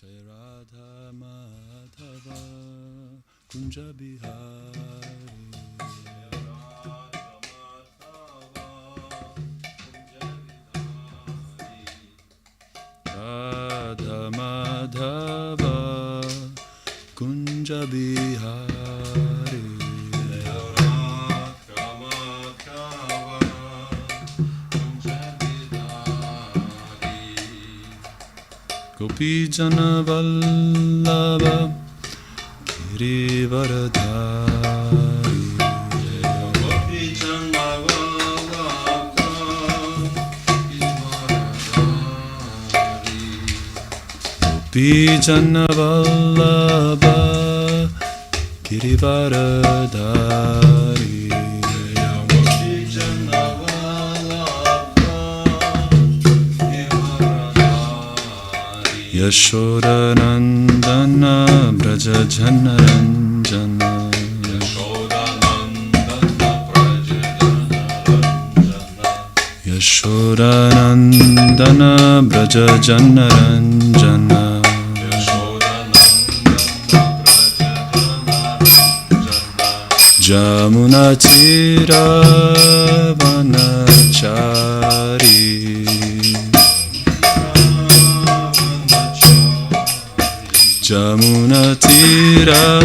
Jai Radha Madhava Kunja Bihari Radha Madhava Kunja Bihari Gopi Jana Vallabha Girivaradhari Gopi Jana Vallabha Girivaradhari Gopi Jana Vallabha Girivaradhari Yashoda Nandana Braja Jana Ranjana Yashoda Nandana Braja Jana Ranjana Jamuna Tira Vanachari Jamuna Tira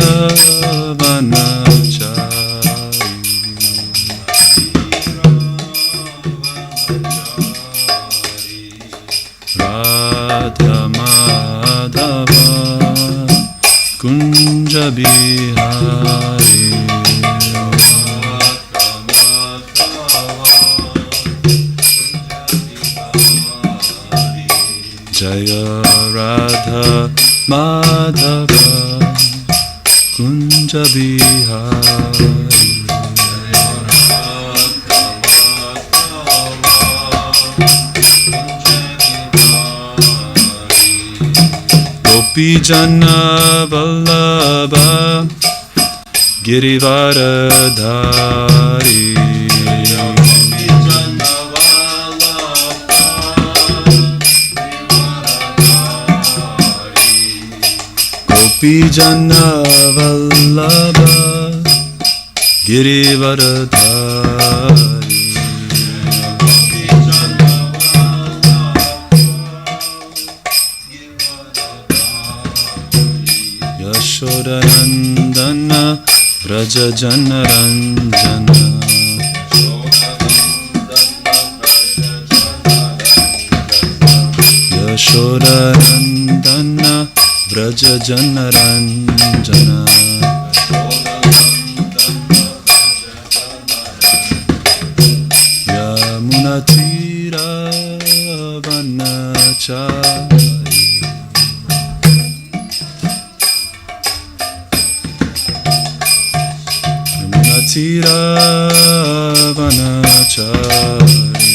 Vanachari Radha Madhava Kunja Bihari Jaya Radha Madhava Kunja Bihari Gopi Jana Vallabha Girivaradhari Gopi Jana Vallabha Girivaradhari Yashoda Nandana Braja Jana Ranjana Yashoda Nandana Braja Jana Ranjana Yamuna Tira Vanachari Yamuna Tira Vanachari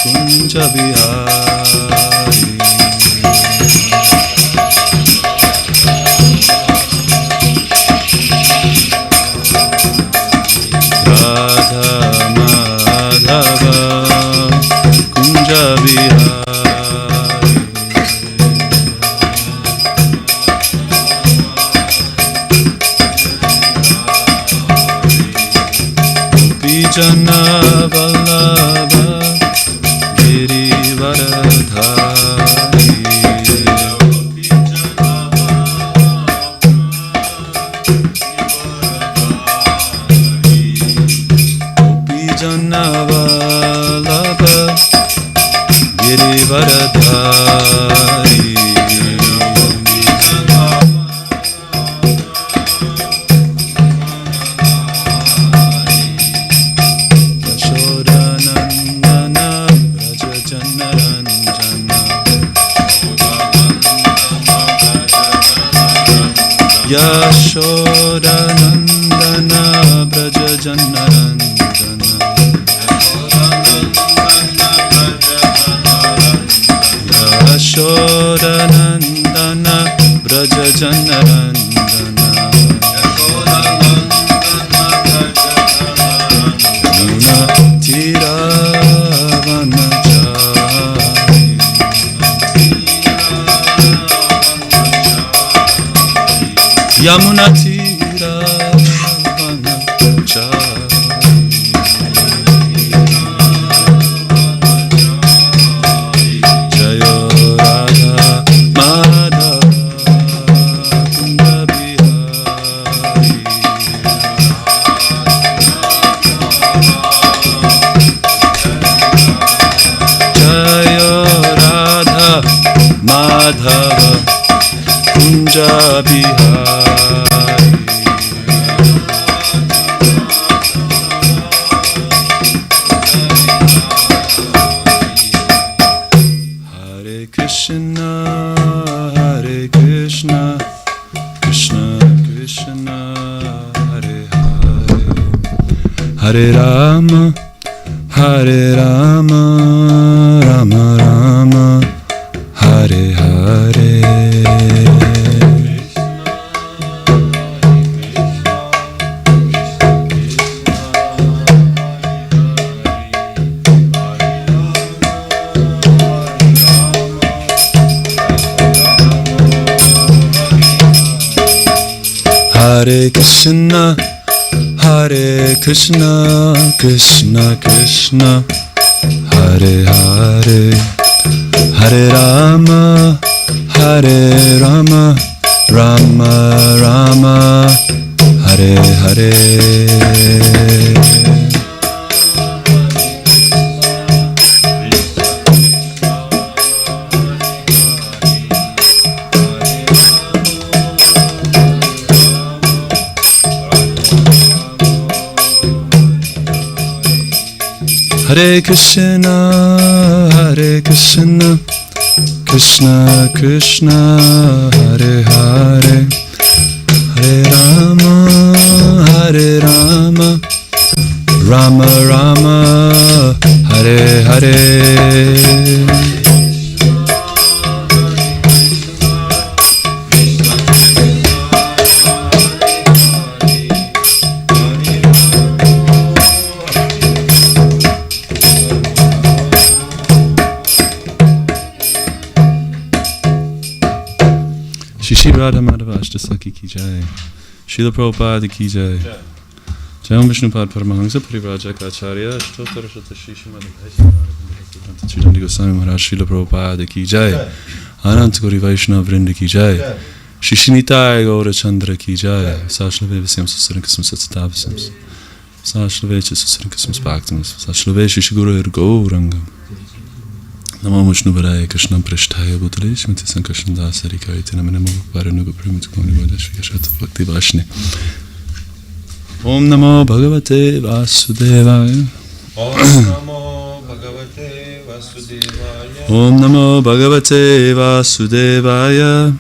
Kunja Bihari Radha Madhava Kunja Bihari Gopi Jana Vallabha Girivaradhari Gopi Jana Vallabha Girivaradhari Yashoda Nandana Braja Jana Ranjana Yashoda Nandana Braja Jana Ranjana Yashoda Nandana Braja Jana Ranjana Yamuna Tira Jayo Radha Madhava Kunda Bihari Jayo Radha Madhava Kunja Bihari Hare Krishna Krishna Krishna Hare Hare Hare Rama Rama Rama Hare Hare Hare Krishna Krishna Krishna Hare Hare Hare Rama Rama Rama Hare Hare Hare Krishna Krishna Krishna Hare Hare Hare Rama Rama Rama Hare Hare Shri Radha Madhava Ashtasaki ki jai. Srila Prabhupada ki jai. Jai Om Vishnupad Paramahansa Parivrajaka Acharya Ashtotara Shata Shri Srimad Bhakti Siddhanta Goswami Maharaj Srila Prabhupada ki jai. Ananta Gauri Vaishnava Vrinda ki jai. Shri Shinitai Gaura Chandra ki jai. Sashlave Visyam Susarinkasam Satsatavisam Sashlave Susarinkasam Spaktam Sashlave Shri Guru Gauranga Namo Vishnupadaya Krishna Prasthaya Bhutale Shrimati Sankarshan Dasari Karitina Namo Paranuga Primitukoni Vadashvika Shata Bhakti Vashni Om Namo Bhagavate Vasudevaya Om Namo Bhagavate Vasudevaya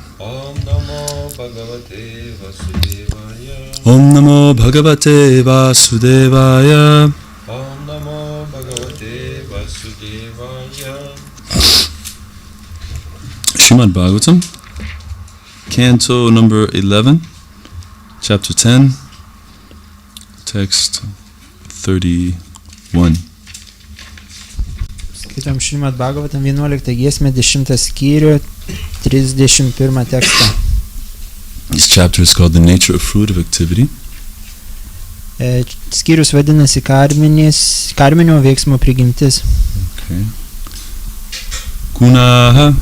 Om Namo Bhagavate Vasudevaya Srimad Bhagavatam, Canto number 11, Chapter 10, Text 31. Skaitom Srimad Bhagavatam 11 giesmę 10 skyrių 31 tekstą. This chapter is called The Nature of Fruitive Activity. Skyrius vadinasi karminio veiksmo prigimtis. Okay. Gunaha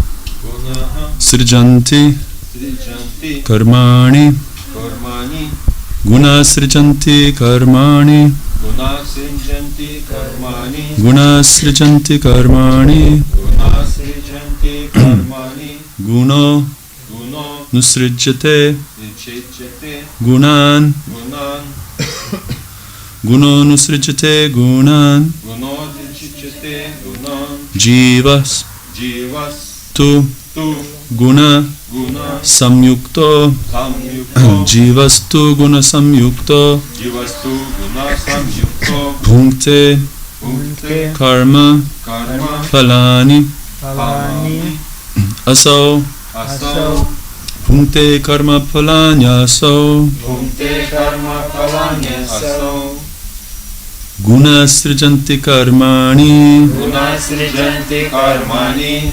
Srijanti Karmani Guna Srijanti Karmani Guna Srijanti Karmani Guno Nusrijate Gunan Guno Nusrijate Gunan Jivas Tu Guna Samyukto Jivastu Guna Samyukto Bhunkte Karma Phalani Aso Bhunkte Karma Phalani Aso Guna Srijanti Karmani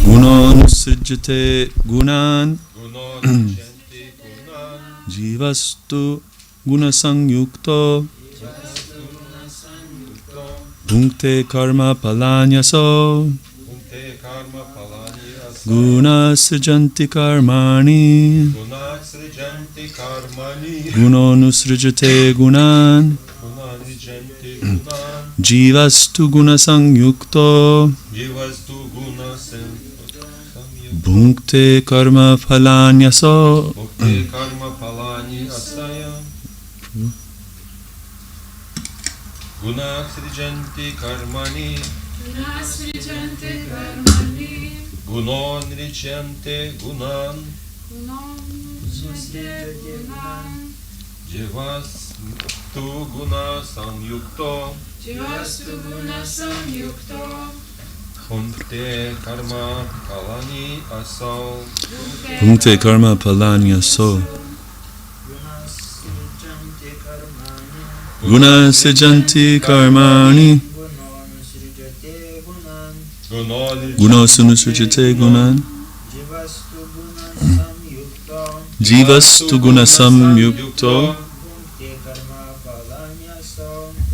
Guno Nusrijate Gunan Jivastu Gunasangyukto Bhunkte Karma Palanyaso Guna Srijanti Karmani Guno Nusrijate Gunan Jivastu Gunasangyukto Bhunkte Karma Palanyaso Guna Srijanti Karmani Gunon Richante Gunan Jivas Tu Guna Samyukto Bhunkte Karma Palani Asau Bhunkte Karma Palanyaso Guna Sijanti Karmani Guno Sunusrijate Gunan Jivastu Guna Samyukto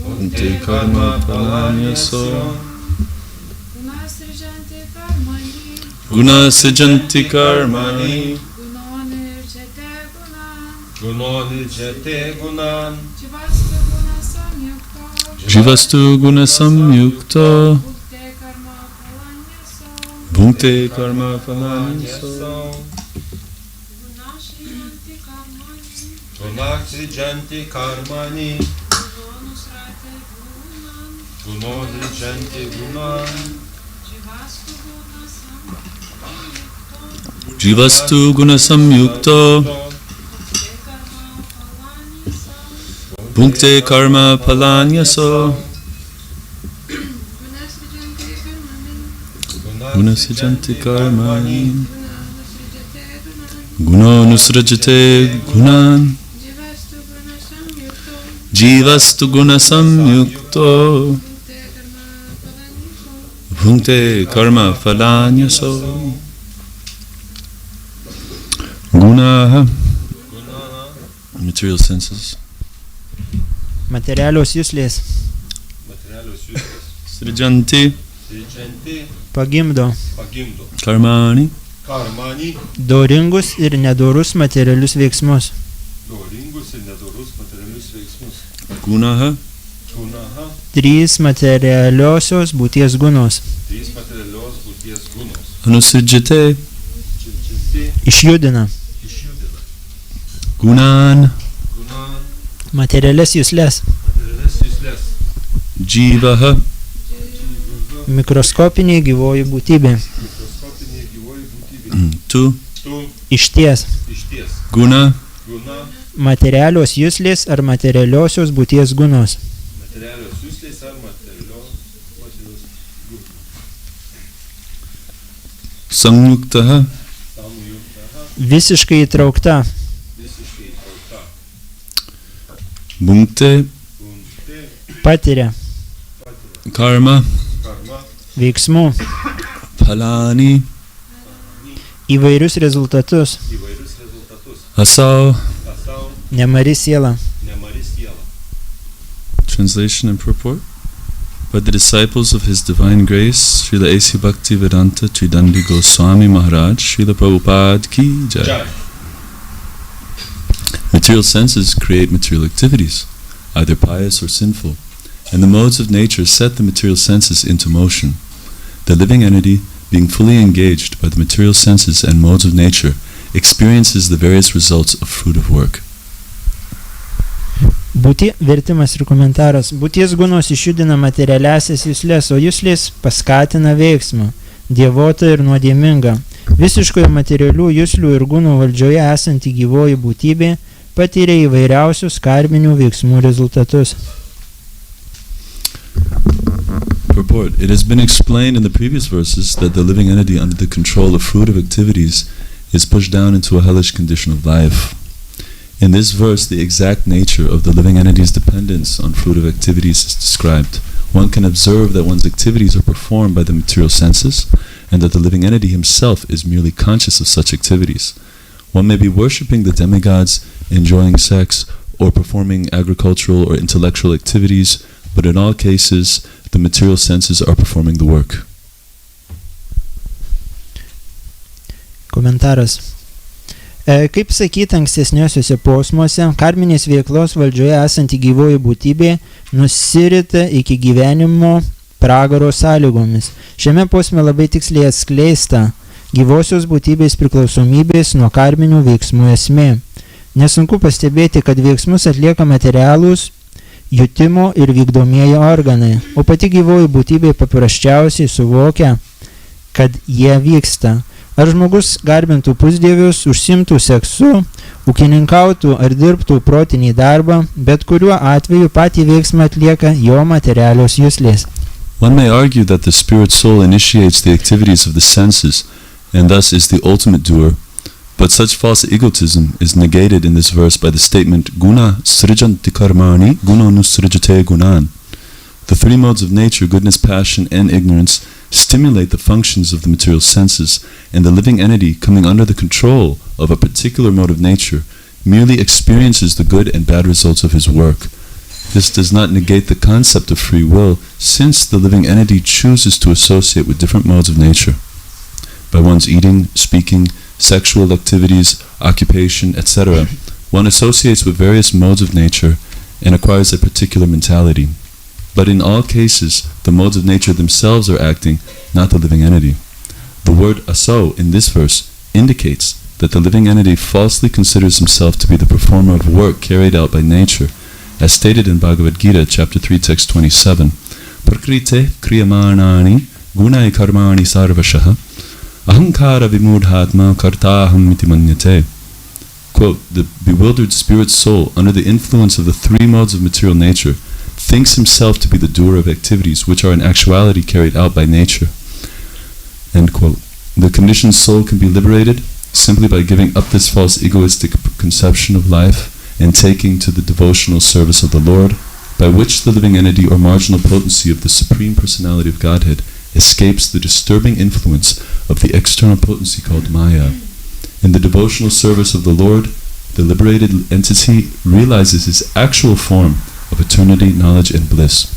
Bhunkte Karma Palanyaso Guna Sijanti Karmani Gunon Jate Gunan Jivastu Guna Samyukto Bhunkte Karma Palanyaso Guna Srijanti Karmani Gunon Richante Gunan Jivastu Guna Samyukto Bhunkte Karma Palanyaso Guna Sijanti Karmani Guno Nusrajate Gunan Jivastu Guna Samyukto Bhunkte Karma Palanyaso Guna Material senses Materialios juslės Srijanti pagimdo Karmani doringus ir nedorus materialius veiksmus. Gunaha 3 materialiosios būties gunos. Anusrijate Išjudina Gunan materialias juslės. Jivaha Mikroskopinė gyvoji būtybė. Tu Išties. Guna Materialios juslės ar materialiosios būties gunos. Samyuktaha Visiškai įtraukta. Bhunkte Patiria Karma veiksmų Palani įvairius rezultatus. Asau. Nemari siela. Translation and purport. By the disciples of His Divine Grace, Srila A.C. Bhaktivedanta Tridandi Goswami Maharaj, Srila Prabhupada Ki Jai. Material senses create material activities, either pious or sinful, and the modes of nature set the material senses into motion. The living entity, being fully engaged by the material senses and modes of nature, experiences the various results of fruitive work. Būti vertimas ir komentaras. Būties gunos išjudina materialiasias juslės, o juslės paskatina veiksmą, dievota ir nuodėminga. Visiškoje materialių juslių ir gunų valdžioje esanti gyvoji būtybė patyrė įvairiausius karminių veiksmų rezultatus. Purport. It has been explained in the previous verses that the living entity under the control of fruitive activities is pushed down into a hellish condition of life. In this verse, the exact nature of the living entity's dependence on fruitive activities is described. One can observe that one's activities are performed by the material senses, and that the living entity himself is merely conscious of such activities. One may be worshipping the demigods, enjoying sex, or performing agricultural or intellectual activities, but in all cases, the material senses are performing the work. Komentaras. Kaip sakyti ankstesniuosiuose posmuose, karminės veiklos valdžioje esanti gyvoji būtybė nusirita iki gyvenimo pragaro sąlygomis. Šiame posme labai tiksliai atskleista gyvosios būtybės priklausomybės nuo karminių veiksmų esmė. Nesunku pastebėti, kad veiksmus atlieka materialūs jutimo ir vykdomieji organai, o pati gyvoji būtybė paprasčiausiai suvokia, kad jie vyksta. Ar žmogus garbintų pusdievius, užsimtų seksu, ūkininkautų ar dirbtų protinį darbą, bet kuriuo atveju patį veiksmą atlieka jo materialios juslės. One may argue that the spirit soul initiates the activities of the senses and thus is the ultimate doer, but such false egotism is negated in this verse by the statement guna srijanti karmani guno nusrijate gunan. The three modes of nature, goodness, passion, and ignorance, stimulate the functions of the material senses, and the living entity coming under the control of a particular mode of nature merely experiences the good and bad results of his work. This does not negate the concept of free will, since the living entity chooses to associate with different modes of nature. By one's eating, speaking, sexual activities, occupation, etc., one associates with various modes of nature and acquires a particular mentality. But in all cases, the modes of nature themselves are acting, not the living entity. The word aso in this verse indicates that the living entity falsely considers himself to be the performer of work carried out by nature, as stated in Bhagavad Gita, chapter 3, text 27. Prakrite kriyamanani gunai karmani sarvashaha ahankara vimudhatma kartaham iti manyate. Quote, the bewildered spirit soul, under the influence of the three modes of material nature, thinks himself to be the doer of activities which are in actuality carried out by nature. End quote. The conditioned soul can be liberated simply by giving up this false egoistic conception of life and taking to the devotional service of the Lord, by which the living entity or marginal potency of the Supreme Personality of Godhead escapes the disturbing influence of the external potency called Maya. In the devotional service of the Lord, the liberated entity realizes his actual form of eternity, knowledge, and bliss.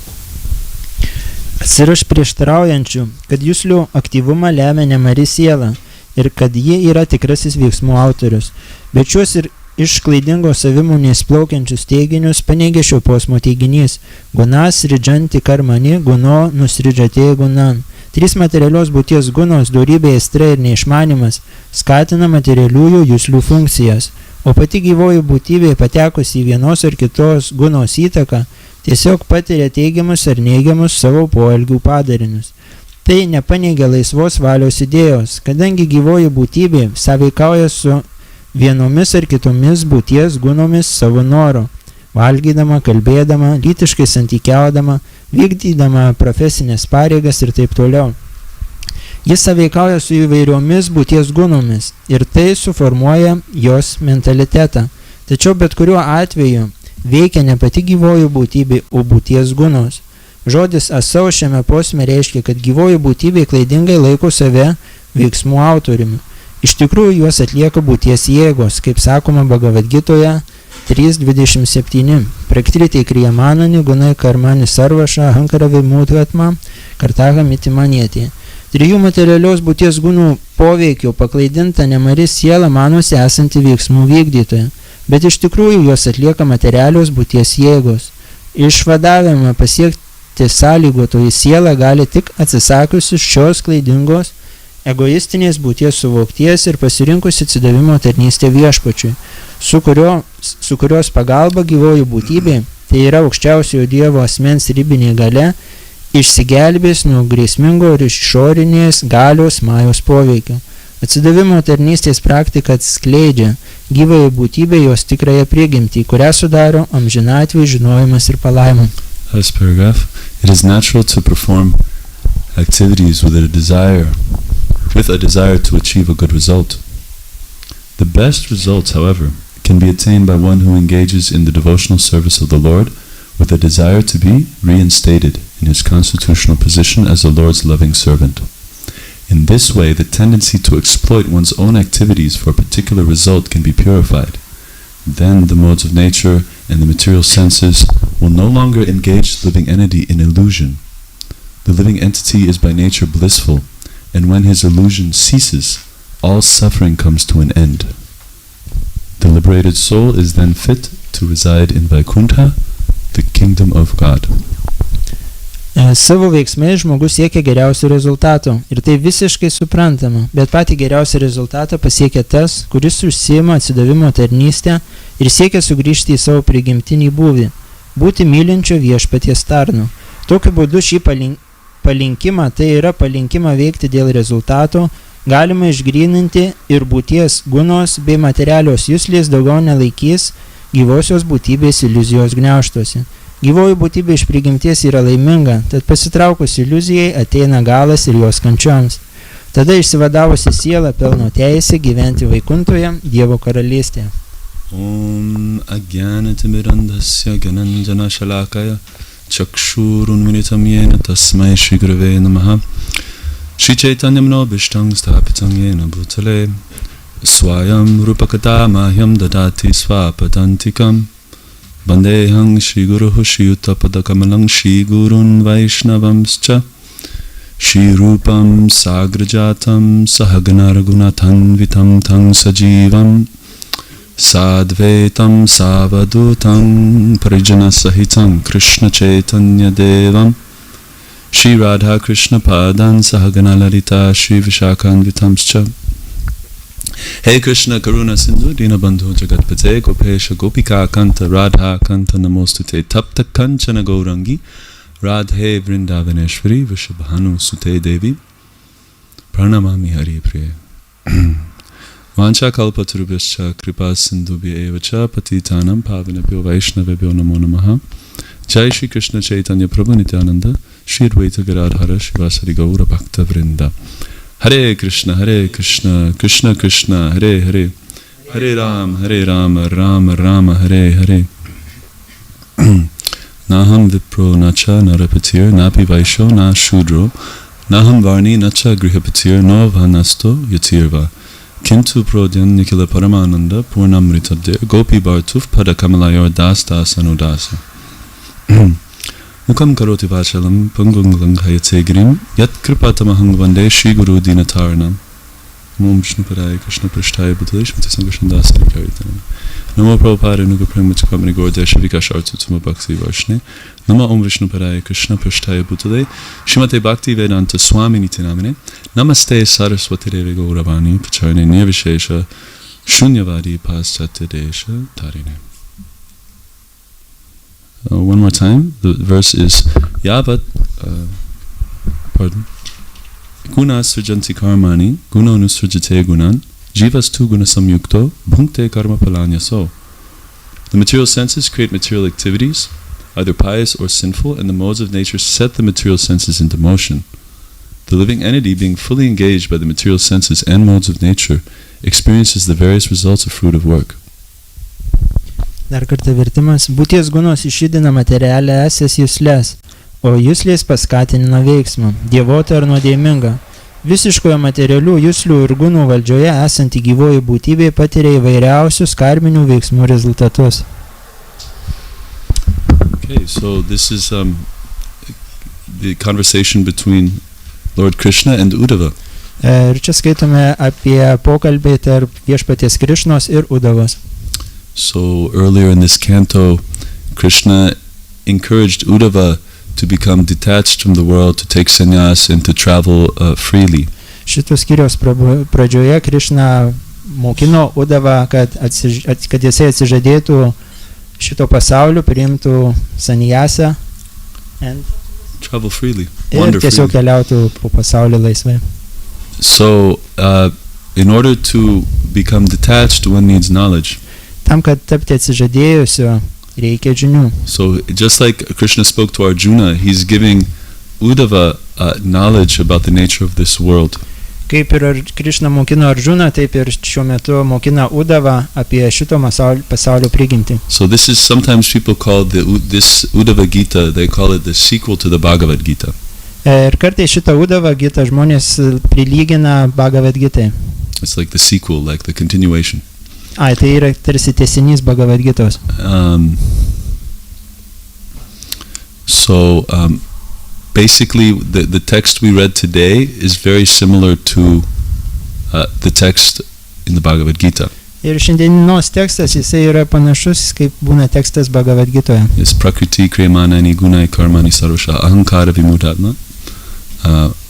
Atsira iš prieštaraujančių, kad juslių aktyvumą lemia nemari siela ir kad ji yra tikrasis veiksmų autorius. Bet šios ir iš klaidingo savimonės plaukiančius teiginius paneigia šio posmo teiginys. Gunas sridžanti karmani, guno nusridžate gunan. Trys materialios būties gunos, dorybė, aistra ir neišmanimas skatina materialiųjų juslių funkcijas, o pati gyvoji būtybė patekusi į vienos ar kitos gunos įtaką tiesiog patiria teigiamus ar neigiamus savo poelgių padarinius. Tai nepaneigia laisvos valios idėjos, kadangi gyvoji būtybė sąveikauja su vienomis ar kitomis būties gunomis savo noru, valgydama, kalbėdama, lytiškai santykiaudama, vykdydama profesinės pareigas ir taip toliau. Jis sąveikauja su įvairiomis būties gunomis ir tai suformuoja jos mentalitetą. Tačiau bet kuriuo atveju veikia ne pati gyvoji būtybė, o būties gunos. Žodis asau šiame posme reiškia, kad gyvoji būtybė klaidingai laiko save veiksmų autoriumi. Iš tikrųjų juos atlieka būties jėgos, kaip sakoma Bhagavad Gitoje 3.27. Prakrite kriyamanani gunai karmani sarvaša ahankara vimudhatma kartaham iti manyate. Trijų materialios būties gunų poveikio paklaidinta nemari siela manosi esanti veiksmų vykdytoja, bet iš tikrųjų jos atlieka materialios būties jėgos. Išvadavimą pasiekti sąlygotoji siela gali tik atsisakiusi šios klaidingos egoistinės būties suvokties ir pasirinkusi atsidavimo tarnystę viešpačiui, su kurios pagalba gyvoji būtybė, tai yra aukščiausiojo Dievo asmens ribinė galia, išsigelbės nuo grėsmingo ir išorinės galios majos poveikio. Atsidavimo tarnystės praktika atskleidžia gyvąją būtybę jos tikrąją prigimtį, kurią sudaro amžinatvės žinojimas ir palaima. Last paragraph. It is natural to perform activities with a desire to achieve a good result. The best results, however, can be attained by one who engages in the devotional service of the Lord with a desire to be reinstated in his constitutional position as the Lord's loving servant. In this way, the tendency to exploit one's own activities for a particular result can be purified. then the modes of nature and the material senses will no longer engage the living entity in illusion. The living entity is by nature blissful, and when his illusion ceases, all suffering comes to an end. The liberated soul is then fit to reside in Vaikuntha, the kingdom of God. Savo veiksmais žmogus siekia geriausių rezultatų ir tai visiškai suprantama, bet patį geriausią rezultatą pasiekia tas, kuris užsiima atsidavimo tarnystę ir siekia sugrįžti į savo prigimtinį būvį, būti mylinčio viešpaties tarnu. Tokiu būdu šį palinkimą, tai yra palinkimą veikti dėl rezultato, galima išgryninti ir būties gunos bei materialios juslės daugiau nelaikys gyvosios būtybės iliuzijos gniaužtuose. Gyvoji būtybė iš prigimties yra laiminga, tad pasitraukus iliuzijai ateina galas ir jos kančioms. Tada išsivadavusi siela pelno teisę gyventi Vaikuntoje, Dievo karalystėje. Om agyanatimirandasya gananjana shalakaya chakshurunmilitam yena tasmai Shri Gurave namaha Shri Chaitanyamno bhishtang sthapitam yena bhutale swayam rupakata mahyam dadati swapadantikam Bandehang Shri Guruhu Shri Uttapadakamalang Shri Gurun Vaishnavamscha Shri Rupam Sagrajatam Sahaganaragunatan Vitam Tang Sajivam Sadvetam Savadutam Parijana Sahitam Krishna Chaitanya Devam Shri Radha Krishna Padan Sahagana Lalita Shri Vishakan Vitamscha Hey Krishna Karuna Sindhu Dina Bandhu Jagatpate Gopesha Gopika Kanta Radha Kanta Namostute Tapta Kanchana Gaurangi Radhe Vrindavaneshwari Vishabhanu Sute Devi Pranamami Hari Priya Vancha Kalpatarubhyascha Kripa Sindhubhya Evacha Patitanam Pavanabhyo Vaishnavabhyo Namo Namaha Jai Shri Krishna Chaitanya Prabhu Nityananda Shri Advaita Gadadhara Shivasari Gaura Bhakta Vrinda Hare Krishna, Krishna Krishna, Hare Hare, Hare Rama, Rama Rama, Hare Hare. Naham Vipro Nacha Narapatir, Napi Vaisho, Na Shudro, Naham Varni Nacha Grihapatir, No Vanasto, Yatirva. Kintu Prodyan Nikila Paramananda, Purnamritabdir, Gopi Bartuf, Padakamalayar Das Das Anudasa. Mukam karoti vachalam pangunglang hayate grim yat kripatamahang vande Shri Guru Dinatarnam Om Vishnu Padaya Krishna Prishtaya Bhutale Shmati Sangashandasa Karitanam Namo Prabhupada Nuga Premachkamani Gordaya Shavikash Artutuma Bhakti Varshne Namo Om Vishnu Padaya Krishna Prishtaya Bhutale Shrimate Bhakti Vedanta Swami Nitinamine Namaste Saraswati Devi Gauravani Pacharne Nirvishesha Shunyavadi Paschatya Desha Tarine. One more time, the verse is Yavat Guna Srijanti Karmani Guna Nusrajate Gunan Jivas Tu Guna Samyukto Bhunkte Karma Palanya So. The material senses create material activities, either pious or sinful, and the modes of nature set the material senses into motion. The living entity, being fully engaged by the material senses and modes of nature, experiences the various results of fruit of work. Dar kartą vertimas. Būties gunos išjudina materialią esės juslės, o juslės paskatina veiksmą, dievota ar nuodėminga. Visiškoje materialių juslių ir gunų valdžioje esanti gyvoji būtybė patiria įvairiausius karminių veiksmų rezultatus. Okay, so this is the conversation between Lord Krishna and Uddhava. Ir čia skaitome apie pokalbį tarp viešpaties Krišnos ir Uddhavos. So earlier in this canto, Krishna encouraged Uddhava to become detached from the world, to take sannyas and to travel freely. Šitos skyriaus pradžioje Krišna mokino Uddhavą, kad jisai atsižadėtų šito pasaulio, priimtų sannyasą travel freely, ir tiesiog keliautų po pasaulį laisvai. So in order to become detached, one needs knowledge. Tam, kad tapti atsižadėjusiu, reikia žinių. So just like Krishna spoke to Arjuna, he's giving Uddhava knowledge about the nature of this world. Kaip ir Krishna mokino Arjuną, taip ir šiuo metu mokina Uddhavą apie šito pasaulio prigimtį. So this is sometimes people call this Uddhava Gita, they call it the sequel to the Bhagavad Gita. Ir kartais šitą Uddhava Gitą žmonės prilygina Bhagavad Gitai. It's like the sequel, like the continuation. Ai, tai yra tarsi tęsinys Bhagavad Gitos. So basically, the text we read today is very similar to the text in the Bhagavad Gita. Ir šiandienos tekstas, jisai yra panašus, kaip būna tekstas Bhagavad Gitoje. It's prakriti kriyamanani gunai karmani sarvasha ahankara vimutatma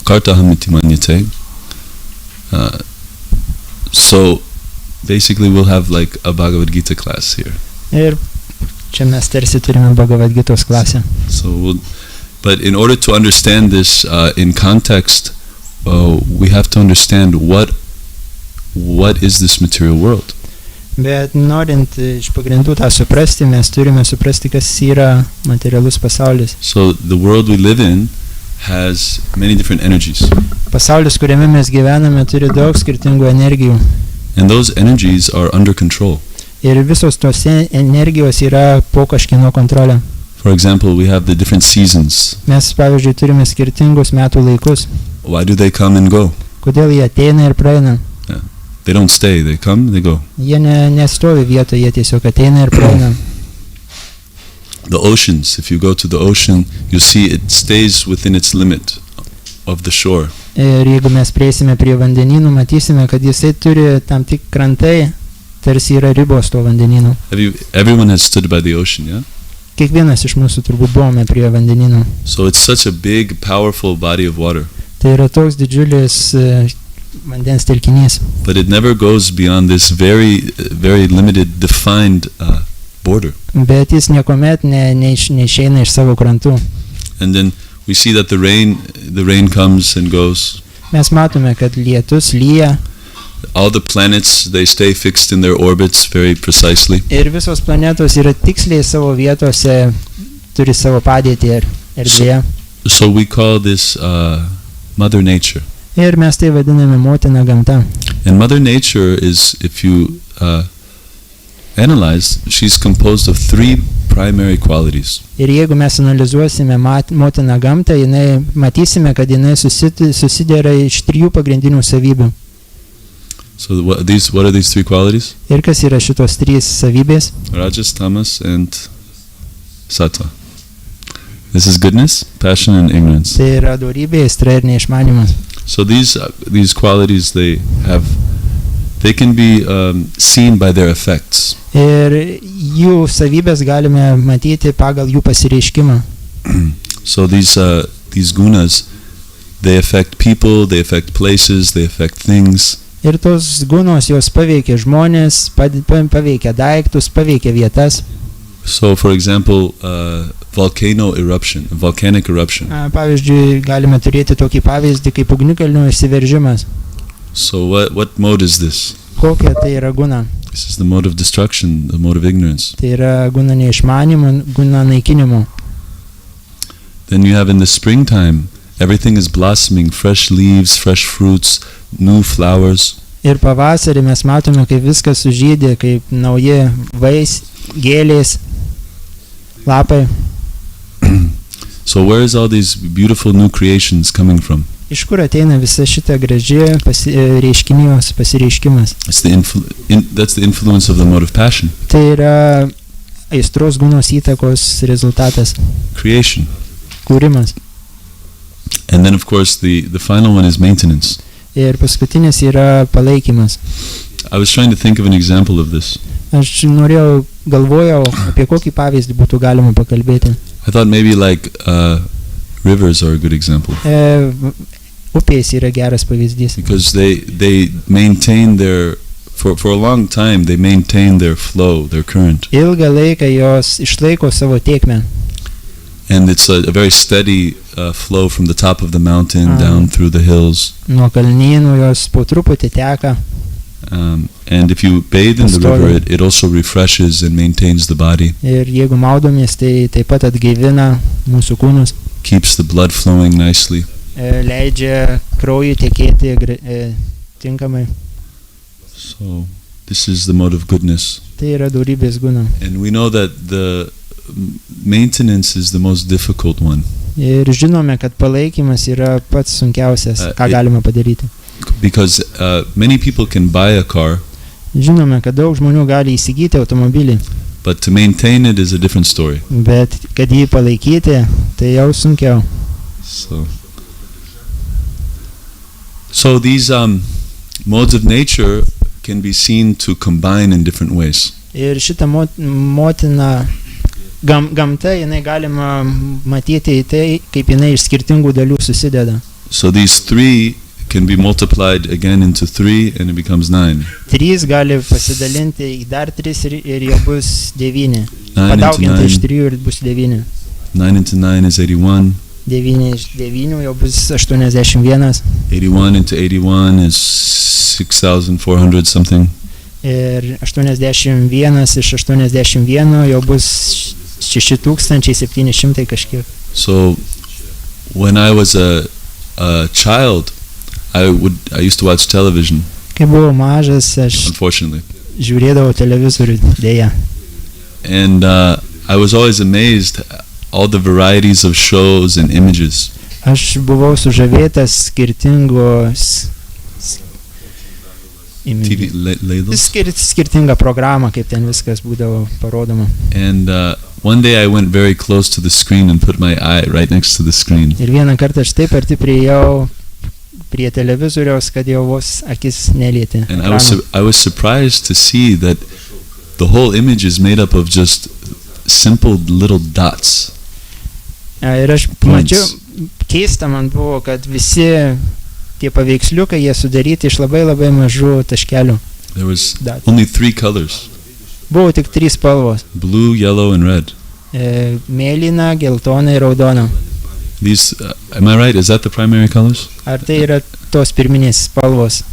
kartaham iti manyate. So basically we'll have like a Bhagavad Gita class here. Ir čia mes tarsi turime Bhagavad Gitos klasę. So but in order to understand this in context, we have to understand what is this material world. Bet norint iš pagrindų tą suprasti, mes turime suprasti, kas yra materialus pasaulis. So the world we live in has many different energies. Pasaulis, kuriame mes gyvename, turi daug skirtingų energijų. And those energies are under control. Ir visos tos energijos yra po kažkieno kontrolę. For example, we have the different seasons. Mes, pavyzdžiui, turime skirtingus metų laikus. Why do they come and go? Kodėl jie ateina ir praeina? They don't stay, they come, they go. Jie nestovi vietoje, jie tiesiog ateina ir praeina. The oceans, if you go to the ocean, you see it stays within its limit of the shore. Ir jeigu mes prieisime prie vandenynų, matysime, kad jisai turi tam tik krantai, tarsi yra ribos to vandenynų. Everyone has stood by the ocean, yeah? Kiekvienas iš mūsų turbūt buvome prie vandenynų. So it's such a big, powerful body of water. Tai yra toks didžiulis vandens telkinys. But it never goes beyond this very, very limited, defined border. Bet jis niekuomet neišeina iš savo krantų. And then we see that the rain comes and goes. Mes matome, kad lietus lyja. All the planets, they stay fixed in their orbits very precisely. Ir visos planetos yra tiksliai savo vietose, turi savo padėtį ir erdvėje. So we call this Mother Nature. Ir mes tai vadiname motina gamta. And Mother Nature is, if you analyze, she's composed of three primary qualities. Ir jeigu mes analizuosime motiną gamtą, matysime, kad jinai susideda iš trijų pagrindinių savybių. So what are these three qualities? Ir kas yra šitos trys savybės? Rajas, Tamas, and Sattva. This is goodness, passion, and ignorance. Tai yra dorybė, aistra ir neišmanymas. So these qualities they can be seen by their effects. Ir jų savybės galime matyti pagal jų pasireiškimą. So these gunas, they affect people, they affect places, they affect things. Ir tos gunos jos paveikia žmonės, paveikia daiktus, paveikia vietas. So for example, volcanic eruption. Pavyzdžiui, galime turėti tokį pavyzdį kaip ugnikalnių išsiveržimas. So what mode is this? Kokia tai yra guna? This is the mode of destruction, the mode of ignorance. Tai yra guna neišmanimo, guna naikinimo. Then you have in the springtime, everything is blossoming, fresh leaves, fresh fruits, new flowers. Ir pavasarį mes matome, kaip viskas sužydė, kaip nauji gėlės, lapai. So where is all these beautiful new creations coming from? Iš kur ateina visa šita graži pasireiškimas? That's the influence of the mode of passion. Tai yra aistros gunos įtakos rezultatas. Creation. Kūrimas. And then of course the final one is maintenance. Ir paskutinis yra palaikymas. I was trying to think of an example of this. Aš galvojau, apie kokį pavyzdį būtų galima pakalbėti. I thought maybe like rivers are a good example. Upės yra geras pavyzdys. Because they maintain for a long time they maintain their flow, their current. Ilgą laiką jos išlaiko savo tėkmę. And it's a very steady flow from the top of the mountain down through the hills. Nuo kalnynų jos po truputį teka. And if you bathe in the river, it also refreshes and maintains the body. Ir jeigu maudomės, tai taip pat atgaivina mūsų kūnus. Keeps the blood flowing nicely. Leidžia kraujui tekėti tinkamai. So this is the mode of goodness. Tai yra dorybės guna. And we know that the maintenance is the most difficult one. Ir žinome, kad palaikymas yra pats sunkiausias, ką galima padaryti. Because many people can buy a car. Žinome, kad daug žmonių gali įsigyti automobilį, but to maintain it is a different story. bet kad jį palaikyti, tai jau sunkiau. So these modes of nature can be seen to combine in different ways. Ir šitą motiną gamta, jinai galima matyti į tai, kaip jinai iš skirtingų dalių susideda. So these three can be multiplied again into 3 and it becomes 9. 3 gali pasidalinti į dar 3 ir jau bus 9. 9 into Padauginti iš 9, 3 ir bus 9. 9 into 9 is 81. 9 iš 9 jau bus 81. 81 into 81 is 6,400 something. Ir 81 iš 81 jau bus 6,700 kažkiek. So when I was a child, I used to watch television, Kai buvau mažas, aš unfortunately. žiūrėdavau televizorių, dėja. And I was always amazed all the varieties of shows and images. Aš buvau sužavėtas skirtingos TV labels. skirtingą programą, kaip ten viskas būdavo parodoma. And one day I went very close to the screen and put my eye right next to the screen. Ir vieną kartą aš taip arti priėjau prie televizoriaus, kad jau vos akis nelietė. And I was surprised to see that the whole image is made up of just simple little dots. Ir aš mačiau, keista man buvo, kad visi tie paveiksliukai, jie sudaryti iš labai labai mažų taškelių. There was Dots. only 3 colors: Buvo tik 3 spalvos. blue, yellow, and red. Mėlyna, geltona ir raudona. These, am I right? Is that the primary colors? Ar tai yra tos pirminės spalvos?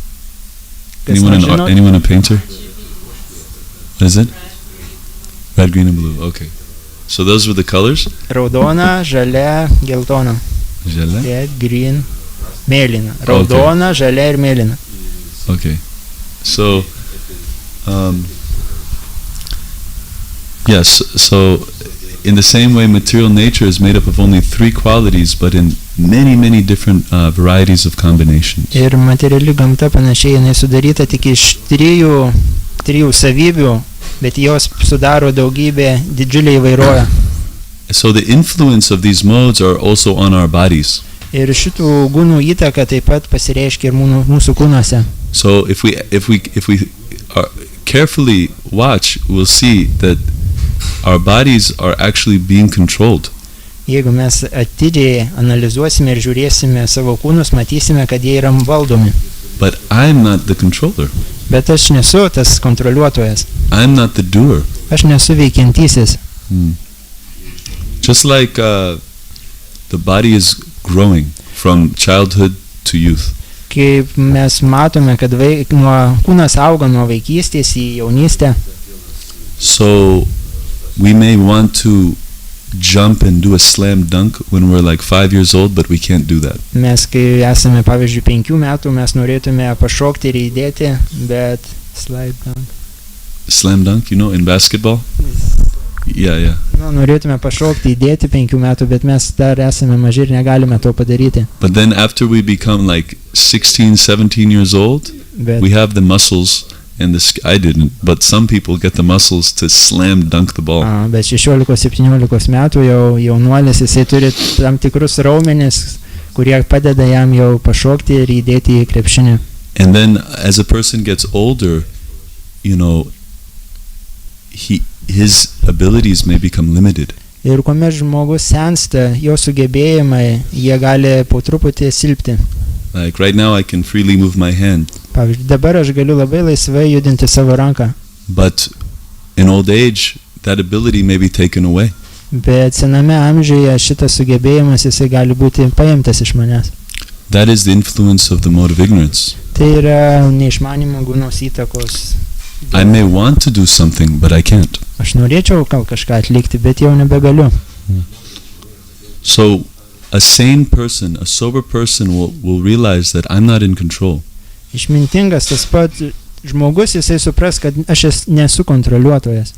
Kas Anyone nežinot? anyone a painter? What is it? Red, green, and blue. Okay. So those were the colors. Raudona, žalia, geltona. Žalia? Red, green, mėlyna. Raudona, žalia ir mėlyna. Okay. So, yes. So, in the same way, material nature is made up of only 3 qualities, but in many different varieties of combinations. Ir materiali gamta panašiai, jinai sudaryta tik iš trijų savybių, bet jos sudaro daugybę didžiulį įvairovę. So the influence of these modes are also on our bodies. Ir šitų gūnų įtaka taip pat pasireiškia ir mūsų kūnuose. So if we carefully watch, we'll see that our bodies are actually being controlled. Jeigu mes atidžiai analizuosime ir žiūrėsime savo kūnus, matysime, kad jie yra valdomi. But I'm not the controller. Bet aš nesu tas kontroliuotojas. I'm not the doer. Aš nesu veikiantysis. Just like the body is growing from childhood to youth. Kaip mes matome, kad kūnas auga nuo vaikystės į jaunystę. So we may want to jump and do a slam dunk when we're like 5 years old, but we can't do that. Mes, kai esame, pavyzdžiui, 5 metų, mes norėtume pašokti ir įdėti, bet Slam dunk, you know, in basketball? Yeah. Norėtume pašokti, įdėti 5 metų, bet mes dar esame maži ir negalime to padaryti. But then after we become like 16, 17 years old, Bet, we have the muscles and I didn't, but some people get the muscles to slam dunk the ball. bet 16-17 metų jaunuolis, jisai turi tam tikrus raumenis, kurie padeda jam jau pašokti ir įdėti į krepšinį. And then as a person gets older, you know, his abilities may become limited. Ir kuomet žmogus sensta, jo sugebėjimai, jie gali po truputį silpti. Like right now I can freely move my hand, Pavyzdžiui, dabar aš galiu labai laisvai judinti savo ranką, but in old age that ability may be taken away. bet sename amžiuje šitas sugebėjimas, jisai gali būti paimtas iš manęs. That is the influence of the mode of ignorance. Tai yra neišmanimo gūnos įtakos. I may want to do something, but I can't. Aš norėčiau gal kažką atlikti, bet jau nebegaliu. So a sane person, a sober person will realize that I'm not in control. Išmintingas tas pat žmogus, jisai supras, kad aš nesu kontroliuotojas.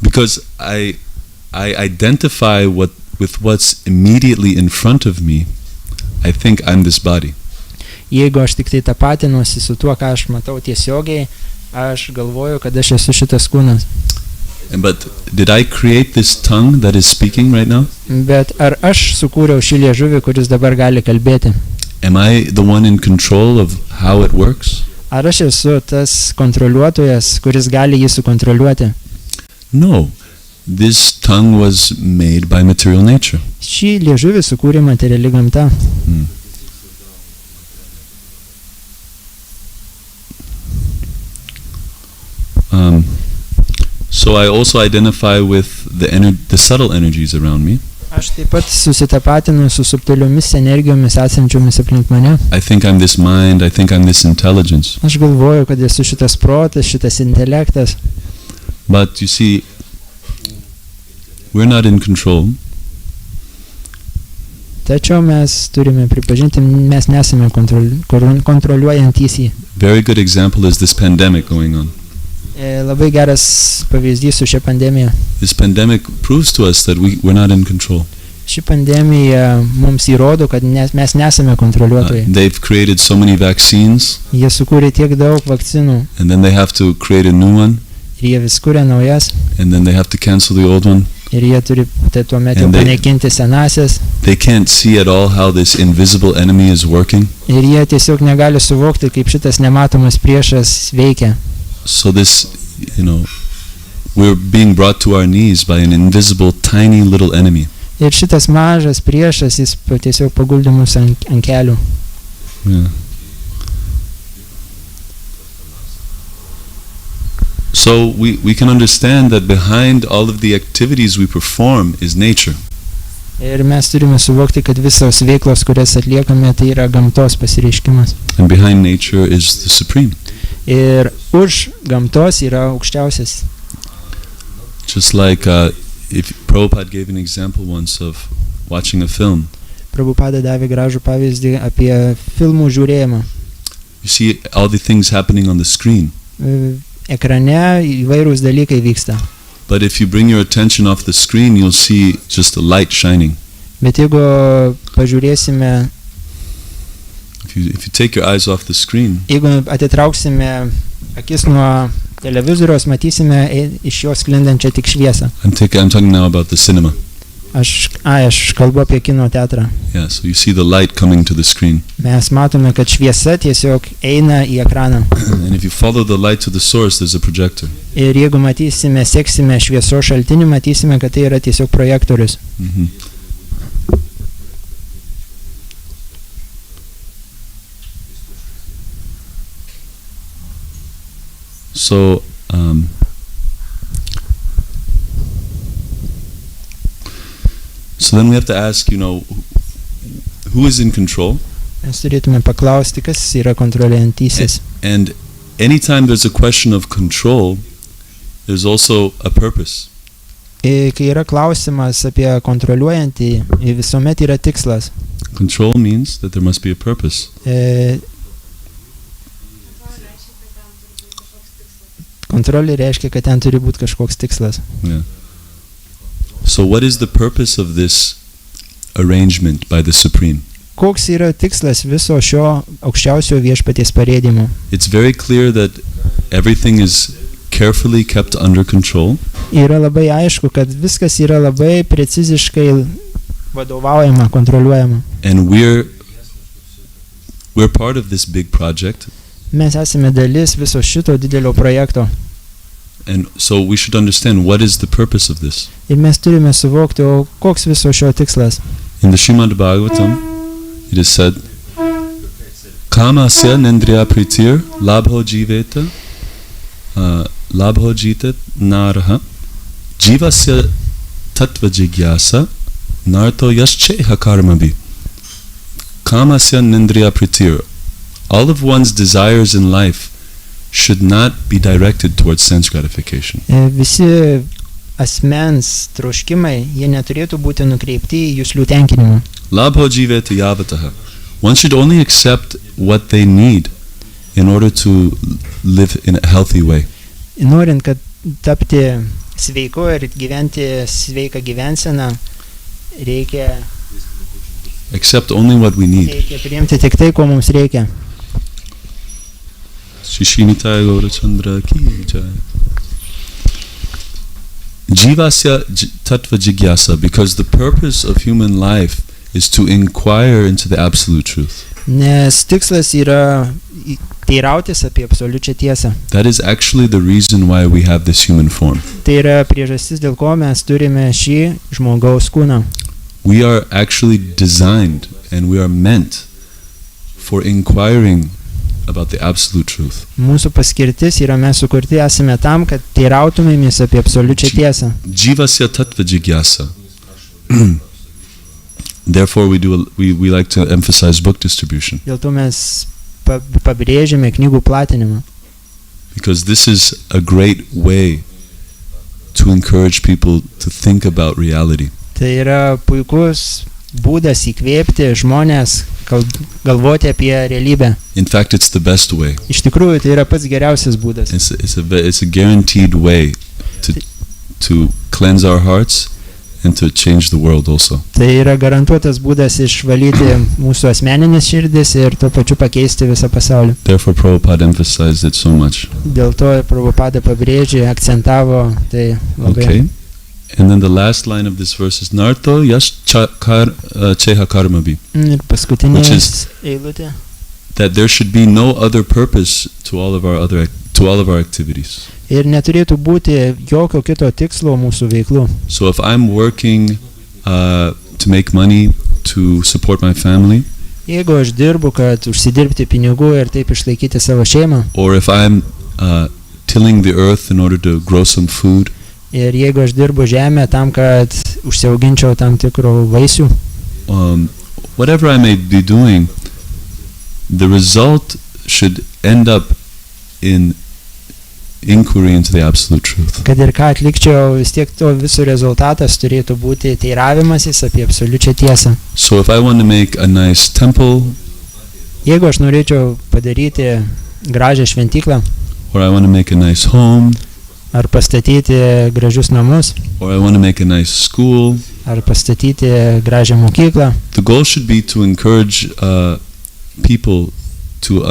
Because I identify with what's immediately in front of me. I think I'm this body. jeigu aš tik tai tapatinuosi su tuo, ką aš matau tiesiogiai, aš galvoju, kad aš esu šitas kūnas. But did I create this tongue that is speaking right now? Bet ar aš sukūriau šį liežuvį, kuris dabar gali kalbėti? Am I the one in control of how it works? Ar aš esu tas kontroliuotojas, kuris gali jį sukontroliuoti? No. This tongue was made by material nature. Šį liežuvį sukūrė materiali gamta. So I also identify with the subtle energies around me. Aš taip pat susitapatinu su subtiliomis energijomis esančiomis aplink mane. I think I'm this mind, I think I'm this intelligence. Aš galvoju, kad esu šitas protas, šitas intelektas. But you see, we're not in control. Tačiau mes turime pripažinti, mes nesame kontroliuojantys jį. Very good example is this pandemic going on. Labai geras pavyzdys su šia pandemija. This pandemic proves to us that we're not in control. Ši pandemija mums įrodo, kad mes nesame kontroliuotojai. They've created so many vaccines. Jie sukūrė tiek daug vakcinų. And then they have to create a new one. Ir jie vis kuria naujas. And then they have to cancel the old one. Ir jie turi tuomet jau panaikinti senasias. They can't see at all how this invisible enemy is working. Ir jie tiesiog negali suvokti, kaip šitas nematomas priešas veikia. So this, we're being brought to our knees by an invisible, tiny little enemy. Ir šitas mažas priešas, jis tiesiog paguldė mus ant kelių. Yeah. So we can understand that behind all of the activities we perform is nature. Ir mes turime suvokti, kad visos veiklos, kurias atliekame, tai yra gamtos pasireiškimas. And behind nature is the supreme. Ir už gamtos yra aukščiausias. Just like if Prabhupada gave an example once of watching a film. Prabhupada davė gražų pavyzdį apie filmų žiūrėjimą. You see all the things happening on the screen. Ekrane įvairūs dalykai vyksta. But if you bring your attention off the screen, you'll see just a light shining. Bet jeigu pažiūrėsime, if you take your eyes off the screen, jeigu atitrauksime akis nuo televizoriaus, matysime iš jo sklindančią tik šviesą. I'm talking now about the cinema. Aš kalbu apie kino teatrą. Yeah, so you see the light coming to the screen. Mes matome, kad šviesa tiesiog eina į ekraną. And if you follow the light to the source, there's a projector. Ir jeigu seksime šviesos šaltinį, matysime, kad tai yra tiesiog projektorius. So then we have to ask, who is in control? Mes turėtume paklausti, kas yra kontroliuojantysis. And anytime there's a question of control, there's also a purpose. Kai yra klausimas apie kontroliuojantį, visuomet yra tikslas. Control means that there must be a purpose. Kontrolė reiškia, kad ten turi būti kažkoks tikslas. Yeah. So what is the purpose of this arrangement by the Supreme? Koks yra tikslas viso šio aukščiausio viešpaties parėdimo? It's very clear that everything is carefully kept under control. Yra labai aišku, kad viskas yra labai preciziškai vadovaujama, kontroliuojama. And we're part of this big project. Mes esame dalis viso šito didelio projekto. And so we should understand what is the purpose of this. Ir mes turime suvokti, o koks viso šio tikslas. In the Srimad Bhagavatam, it is said, Kamasya nendriya pritir labho jiveta labho jitat naraha jivasya tattva jigyasa narto yascheha karmabhi. Kamasya nendriya pritir. All of one's desires in life should not be directed towards sense gratification. Visi asmens troškimai, jie neturėtų būti nukreipti į juslių tenkinimą. Labho jiveta yavataha. One should only accept what they need in order to live in a healthy way. Norint, kad tapti sveiku ir gyventi sveiką gyvenseną, reikia Accept only what we need. Reikia priimti tik tai, ko mums reikia. Dvijamani Gaura Chandra ki jai. Jivasya tattva jigyasa, because the purpose of human life is to inquire into the absolute truth. Nes tikslas yra teirautis apie absoliučią tiesą. That is actually the reason why we have this human form. Tai yra priežastis, dėl ko mes turime šį žmogaus kūną. We are actually designed and we are meant for inquiring about the absolute truth. Mūsų paskirtis yra, mes sukurti esame tam, kad teirautumėmės apie absoliučią tiesą. Jivasya tattva jigyasa. Therefore we like to emphasize book distribution. Dėl to mes pabrėžiame knygų platinimą. Because this is a great way to encourage people to think about reality. Tai yra puikus būdas įkvėpti žmonės galvoti apie realybę. In fact, it's the best way. Iš tikrųjų, tai yra pats geriausias būdas. It's a guaranteed way to cleanse our hearts and to change the world also. Tai yra garantuotas būdas išvalyti mūsų asmeninės širdis ir tuo pačiu pakeisti visą pasaulį. Therefore, Prabhupada emphasized it so much. Dėl to Prabhupada pabrėžė, akcentavo tai labai. Okay. And then the last line of this verse is Narto Yash Cheha Karmabi. Ir paskutinė eilutė. That there should be no other purpose to all of our activities. Ir neturėtų būti jokio kito tikslo mūsų veiklų. So if I'm working to make money to support my family, jeigu aš dirbu, kad užsidirbti pinigų ir taip išlaikyti savo šeimą, or if I'm tilling the earth in order to grow some food, ir jeigu aš dirbu žemę tam, kad užsiauginčiau tam tikrų vaisių, whatever I may be doing, the result should end up in inquiry into the absolute truth. Kad ir ką atlikčiau, vis tiek to viso rezultatas turėtų būti teiravimasis apie absoliučią tiesą. So if I want to make a nice temple, jeigu aš norėčiau padaryti gražią šventyklą, or I want to make a nice home, ar pastatyti gražius namus, or I want to make a nice school, ar pastatyti gražią mokyklą, the goal should be to encourage people to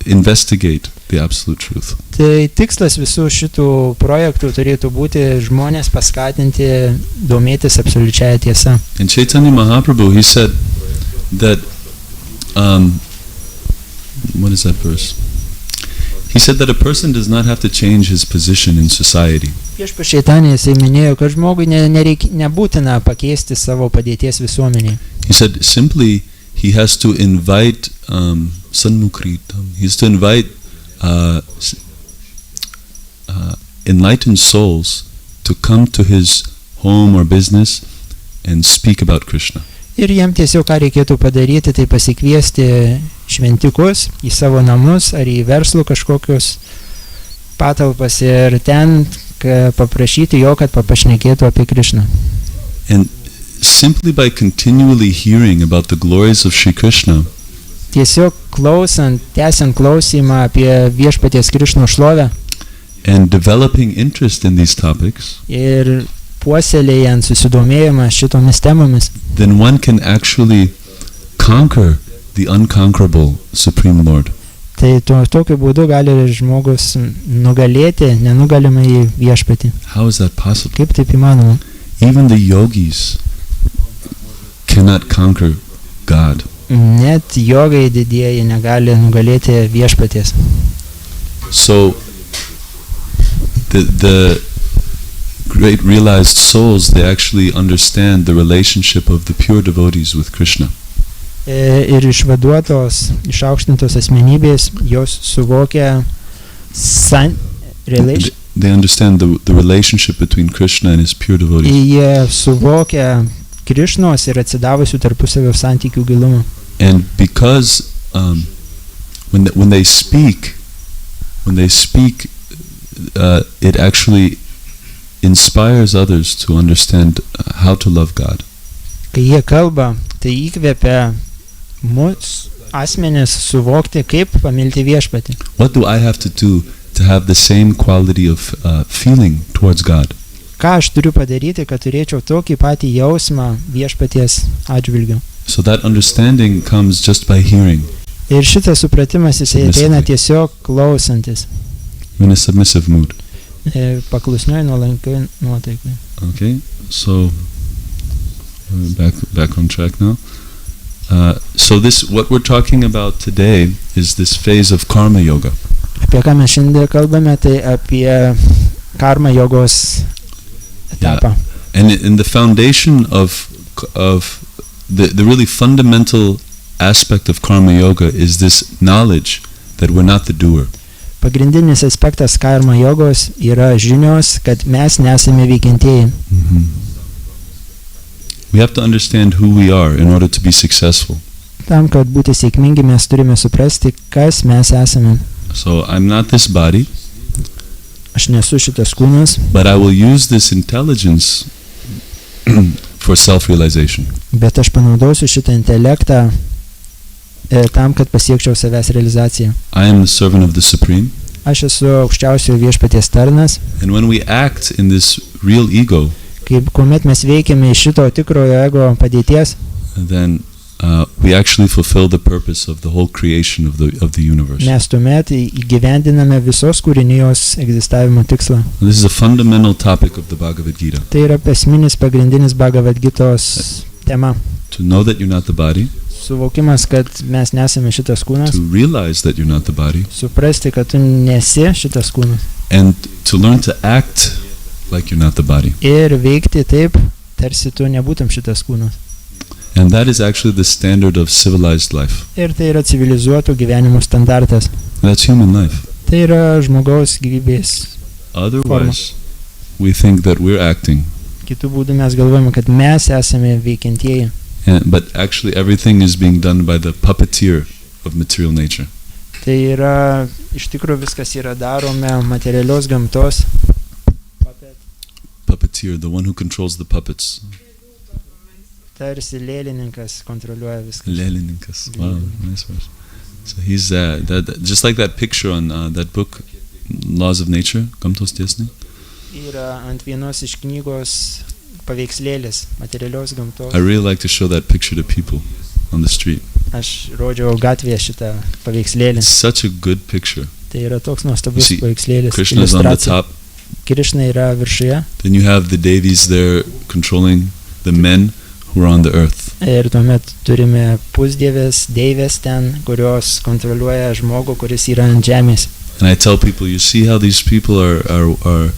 investigate the absolute truth. Tai tikslas visų šitų projektų turėtų būti žmonės paskatinti domėtis absoliučiąją tiesą. In Chaitanya Mahaprabhu, he said that, what is that verse? He said that a person does not have to change his position in society. Viešpats Chaitanya jisai minėjo, kad žmogui nebūtina pakeisti savo padėties visuomenėje. He said simply he has to invite sanmukritam. He has to invite enlightened souls to come to his home or business and speak about Krishna. Ir jam tiesiog ką reikėtų padaryti, tai pasikviesti šventikus į savo namus ar į verslo kažkokius patalpas ir ten paprašyti jo, kad papašnekėtų apie Krishną. And simply by continually hearing about the glories of Shri Krishna, tiesiog klausant, tęsiant klausimą apie viešpaties Krišno šlovę, and developing interest in these topics, ir puoselėjant susidomėjimą šitomis temomis, then one can actually conquer the unconquerable Supreme Lord. Tai tokiu būdu gali žmogus nugalėti nenugalimąjį viešpatį. How is that possible? Kaip taip įmanoma? Even the yogis cannot conquer God. Net jogai didieji negali nugalėti viešpaties. So the great realized souls, they actually understand the relationship of the pure devotees with Krishna. Ir išvaduotos, išaukštintos asmenybės, jos suvokia they understand the relationship between Krishna and his pure devotees. Jie suvokia Krišnos ir atsidavusių tarpusavio santykių gilumą. And because when they speak, it actually inspires others to understand how to love God. Kai jie kalba, tai įkvepia mus asmenis suvokti, kaip pamilti viešpatį. What do I have to do to have the same quality of feeling towards God? Ką aš turiu padaryti, kad turėčiau tokį patį jausmą viešpaties atžvilgiu? So that understanding comes just by hearing Ir šitas supratimas jisai ateina tiesiog klausantis, in a submissive mood. Paklusnioj nuolankioj nuotaikai. Okay, so back on track now. So this, what we're talking about today, is this phase of karma yoga. Apie ką mes šiandien kalbame, tai apie karma jogos etapą. And in the foundation of the really fundamental aspect of karma yoga is this knowledge that we're not the doer. Pagrindinis aspektas karma jogos yra žinios, kad mes nesame veikiantieji. Mm-hmm. We have to understand who we are in order to be successful. Tam, kad būti sėkmingi, mes turime suprasti, kas mes esame. So I'm not this body, Aš nesu šitas kūnas, but I will use this intelligence for self-realization. bet aš panaudosiu šitą intelektą tam, kad pasiekčiau savęs realizaciją. I am the servant of the Supreme. Aš esu aukščiausiojo viešpaties tarnas. And when we act in this real ego, Kuomet mes veikiame iš šito tikrojo ego padėties, then we actually fulfill the purpose of the whole creation of the universe. mes tuomet įgyvendiname visos kūrinijos egzistavimo tikslą. This is a fundamental topic of the Bhagavad Gita. Tai yra esminis pagrindinis Bhagavad Gitos tema. To know that you're not the body, Suvokimas, kad mes nesame šitas kūnas, to realize that you're not the body, suprasti, kad tu nesi šitas kūnas and to learn to act like you're not the body. ir veikti taip, tarsi tu nebūtum šitas kūnas. And that is actually the standard of civilized life. Ir tai yra civilizuoto gyvenimo standartas. That's human life. Tai yra žmogaus gyvybės. Otherwise, we think that we're acting, Kitų būdų mes galvojame, kad mes esame veikiantieji. but actually everything is being done by the puppeteer of material nature. Tai yra, iš tikrųjų viskas yra darome materialios gamtos. Puppeteer, the one who controls the puppets. Tarsi lėlininkas kontroliuoja viską. Lelininkas. Wow, nice verse. So he's just like that picture on that book, Laws of Nature, Gamtos Dėsniai. Yra ant vienos iš knygos paveikslėlis materialios gamtos. I really like to show that picture to people on the street. Aš rodžiau gatvėje šitą paveikslėlį. It's such a good picture. Tai yra toks nuostabus You see, paveikslėlis. Krishna is on the iliustracija. top. Krishna yra viršuje Then you have the Devis there controlling the men who are on the earth. ir tuomet turime pusdievės, deivės ten, kurios kontroliuoja žmogų, kuris yra ant žemės. And I tell people, you see how these people are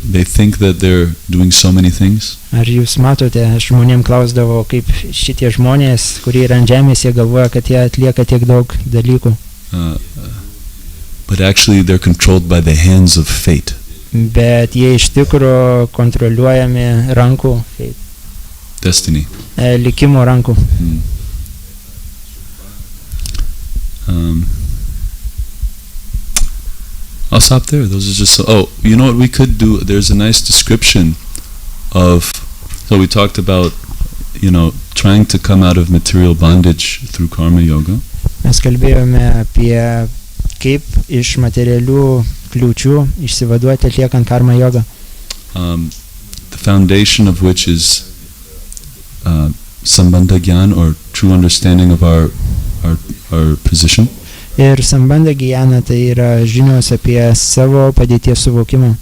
they think that they're doing so many things? Ar jūs matote, aš žmonėm klausdavau, kaip šitie žmonės, kurie yra ant žemės, jie galvoja, kad jie atlieka tiek daug dalykų. But actually they're controlled by the hands of fate. Bet jie iš tikro kontroliuojami rankų, Destiny. Likimo rankų. I'll stop there. Those are just you know what we could do? There's a nice description of, so we talked about, trying to come out of material bondage through karma yoga. Mes kalbėjome apie kaip iš materialių kliūčių išsivaduoti atliekant karma jogą. The foundation of which is sambandha gyan, or true understanding of our position. Ir sambandha gyana tai yra žinios apie savo padėties suvokimą.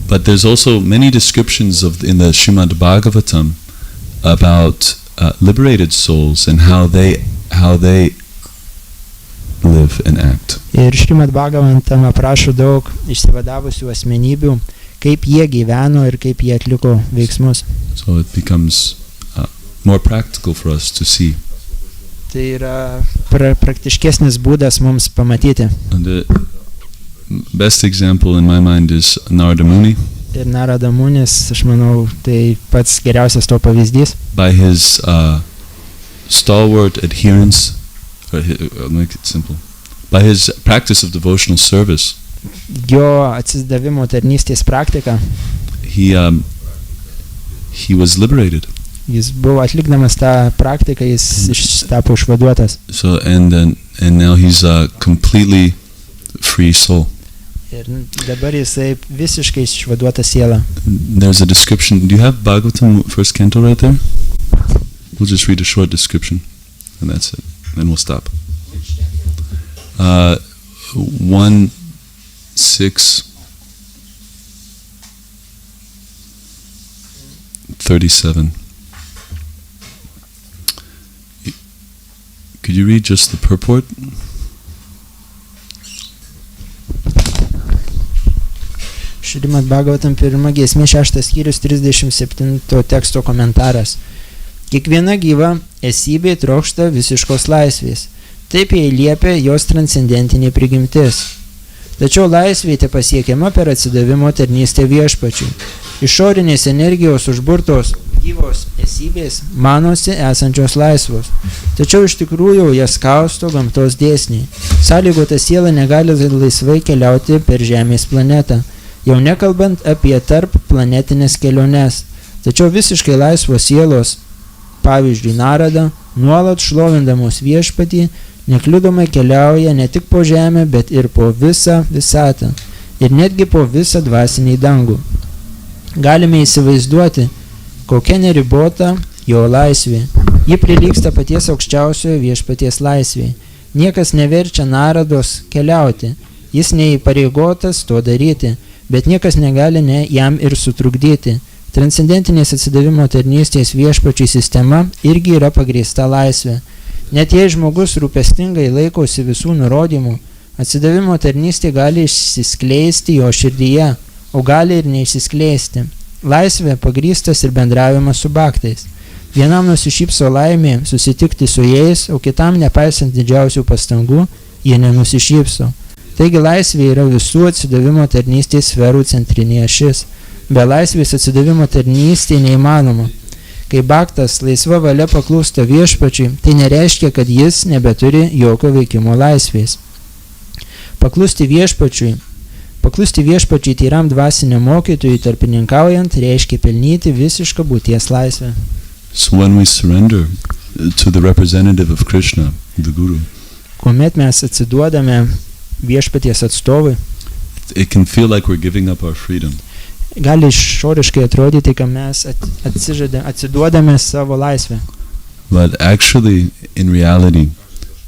But there's also many descriptions in the Srimad Bhagavatam about liberated souls and how they live and act. Ir Srimad Bhagavatam aprašo daug išsivadavusių asmenybių, kaip jie gyveno ir kaip jie atliko veiksmus. So it becomes more practical for us to see. Tai yra praktiškesnis būdas mums pamatyti. And the best example in my mind is Narada Muni. Ir Narada Munis, aš manau, tai pats geriausias to pavyzdys. By his stalwart adherence, I'll make it simple, by his practice of devotional service, Jo atsidavimo tarnystės praktika, he was liberated. jis buvo atlikdamas tą praktiką, jis tapo išvaduotas. So and now he's a completely free soul. Ir dabar jisai visiškai išvaduota siela. There's a description. Do you have Bhagavatam first canto right there? We'll just read a short description, and that's it. Then we'll stop. 1:6:37. Could you read just the purport? Šrimat Bhagavatam 1 giesmė 6 skyrius 37 teksto komentaras. Kiekviena gyva esybė trokšta visiškos laisvės. Taip jai liepia jos transcendentinė prigimtis. Tačiau laisvė te pasiekiama per atsidavimo tarnystę Viešpačiui. Išorinės energijos užburtos gyvos esybės manosi esančios laisvos. Tačiau iš tikrųjų jas kausto gamtos dėsniai. Sąlygota siela negali laisvai keliauti per Žemės planetą. Jau nekalbant apie tarp planetinės keliones. Tačiau visiškai laisvos sielos, pavyzdžiui Narada, nuolat šlovindamos Viešpatį, nekliudomai keliauja ne tik po žemę, bet ir po visą visatą. Ir netgi po visą dvasinį dangų. Galime įsivaizduoti, kokia neribota jo laisvė. Ji prilygsta paties aukščiausiojo Viešpaties laisvėje. Niekas neverčia Narados keliauti. Jis neįpareigotas to daryti, bet niekas negali jam ir sutrukdyti. Transcendentinės atsidavimo tarnystės Viešpačiui sistema irgi yra pagrįsta laisvė. Net jei žmogus rūpestingai laikosi visų nurodymų, atsidavimo tarnystė gali išsiskleisti jo širdyje, o gali ir neišsiskleisti. Laisvė pagrįstas ir bendravimas su bhaktais. Vienam nusišypso laimė susitikti su jais, o kitam nepaisant didžiausių pastangų, jie nenusišypso. Taigi laisvė yra visų atsidavimo tarnystės sferų centrinė ašis. Be laisvės atsidavimo tarnystė neįmanoma. Kai bhaktas laisva valia paklūsta Viešpačiui, tai nereiškia, kad jis nebeturi jokio veikimo laisvės. Paklusti Viešpačiui tyram dvasiniam mokytojui tarpininkaujant reiškia pelnyti visišką būties laisvę. So when we surrender to the representative of Krishna, the Guru, kuomet mes atsiduodame Viešpaties atstovui, it can feel like we're giving up our freedom. Gali išoriškai atrodyti, kad mes atsiduodame savo laisvę. But actually, in reality,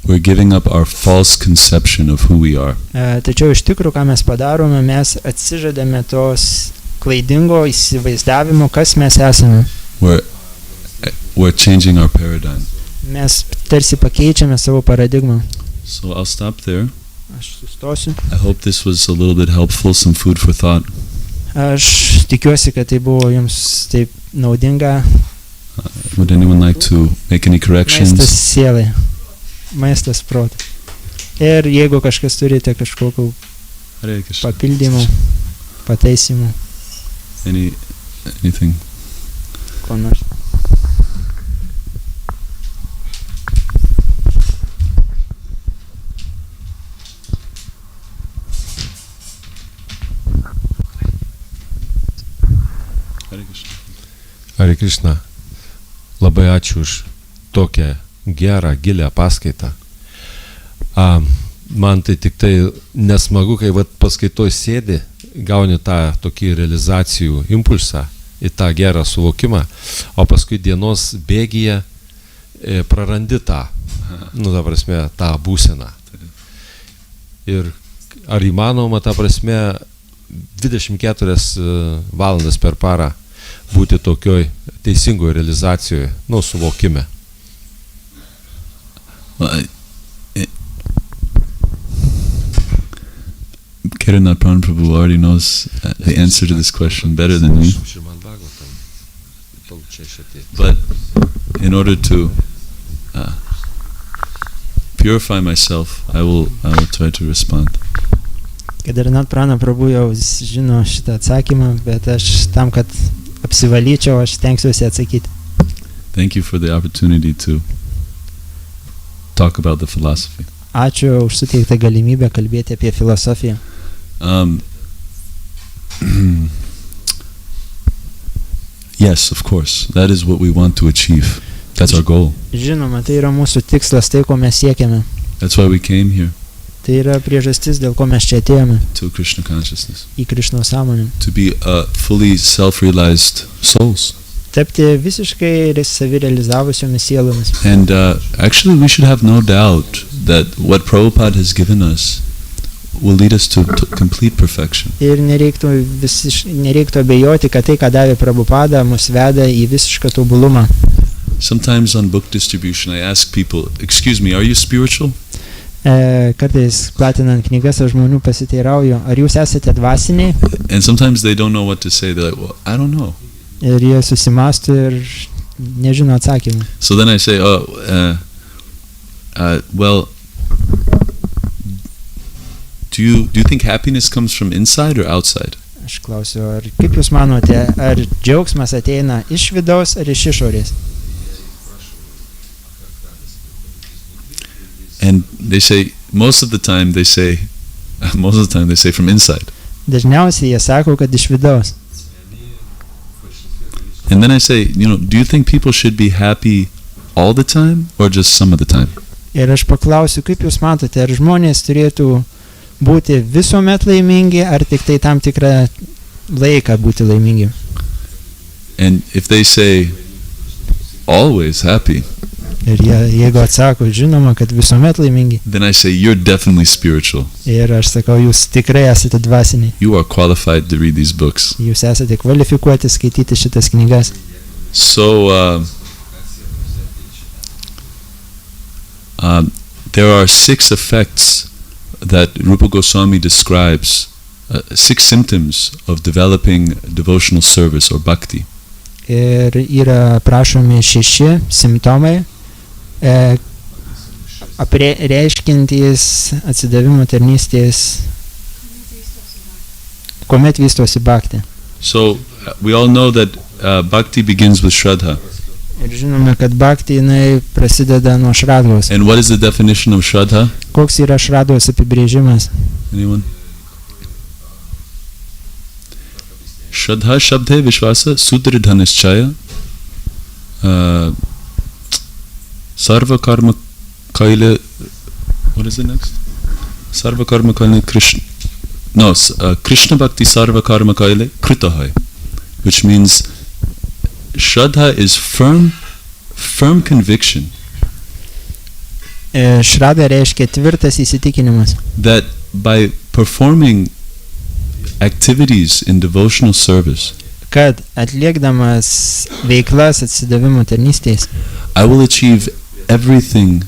we're giving up our false conception of who we are. Tačiau iš tikrųjų, ką mes padarome, mes atsižadame tos klaidingo įsivaizdavimo, kas mes esame. We're changing our paradigm. Mes tarsi pakeičiame savo paradigmą. So I'll stop there. Aš sustosiu. I hope this was a little bit helpful, some food for thought. Aš tikiuosi, kad tai buvo jums taip naudinga. Would anyone like to make any corrections? Maistas sielai, maistas protui. Ir jeigu kažkas turite kažkokių papildymų, pataisimų, anything? Ko nors. Hare Krishna, labai ačiū už tokią gerą, gilią paskaitą. Man tai tik tai nesmagu, kai paskaitoj sėdi, gauni tą tokį realizacijų impulsą į tą gerą suvokimą, o paskui dienos bėgyje prarandi tą, ta prasme, tą būseną. Ir ar įmanoma, ta prasme, 24 valandas per parą būti tokioj teisingoje realizacijoje, suvokime? Kedarnath Prabhu already knows the answer to this question better than me. But in order to purify myself, I will try to respond. Kedarnath Prabhu jau žino šitą atsakymą, bet aš tam, kad apsivalyčiau, aš stengsiuosi atsakyti. Thank you for the opportunity to talk about the philosophy. Ačiū už suteiktą galimybę kalbėti apie filosofiją. Yes, of course. That is what we want to achieve. That's our goal. Žinoma, tai yra mūsų tikslas, tai ko mes siekiame. That's why we came here. Tai yra priežastis, dėl ko mes čia atėjome. To Krishna consciousness. Į Krishnos sąmonę. To be fully self-realized souls. tapti visiškai savirealizavusiomis sielomis. And actually we should have no doubt that what Prabhupada has given us will lead us to complete perfection. Ir nereiktų abejoti, kad tai, ką davė Prabhupada, mus veda į visišką tobulumą. Sometimes on book distribution I ask people, excuse me, are you spiritual? Kartais platinant knygas aš žmonių pasiteirauju, ar jūs esate dvasiniai? And sometimes they don't know what to say. They're like, well, I don't know. Ir jie susimąsto ir nežino atsakymų. So then I say, well, do you think happiness comes from inside or outside? Aš klausiu, ar kaip jūs manote, ar džiaugsmas ateina iš vidaus ar iš išorės? And they say, most of the time they say from inside. Dažniausiai jie sako, kad iš vidaus. And then I say, do you think people should be happy all the time or just some of the time? Ir aš paklausiu, kaip jūs matote, ar žmonės turėtų būti visuomet laimingi, ar tik tai tam tikrą laiką būti laimingi? And if they say always happy, ir jeigu atsako, žinoma, kad visuomet laimingi, then I say you're definitely spiritual. Ir aš sakau, jūs tikrai esate dvasiniai. You are qualified to read these books. Jūs esate kvalifikuoti skaityti šitas knygas. So there are 6 effects that Rupa Goswami describes, 6 symptoms of developing devotional service or bhakti. Ir yra prašomi 6 simptomai, reiškintys atsidavimo tarnystės, kuomet vystosi bhakti. So we all know that bhakti begins with shraddha. Ir žinome, kad bhakti jinai prasideda nuo šradvos. And what is the definition of shraddha? Koks yra šradvos apibrėžimas? Anyone? Shraddha shabdhe vishvasa sudridhanischaya sarva karma kaile. What is the next? Sarva karma kaile Krishna. No, Krishna bhakti sarva karma kaile kritahay, which means shraddha is firm conviction. Šrada reiškia tvirtas įsitikinimas. That by performing activities in devotional service, kad atliekdamas veiklas atsidavimo tarnystės, I will achieve everything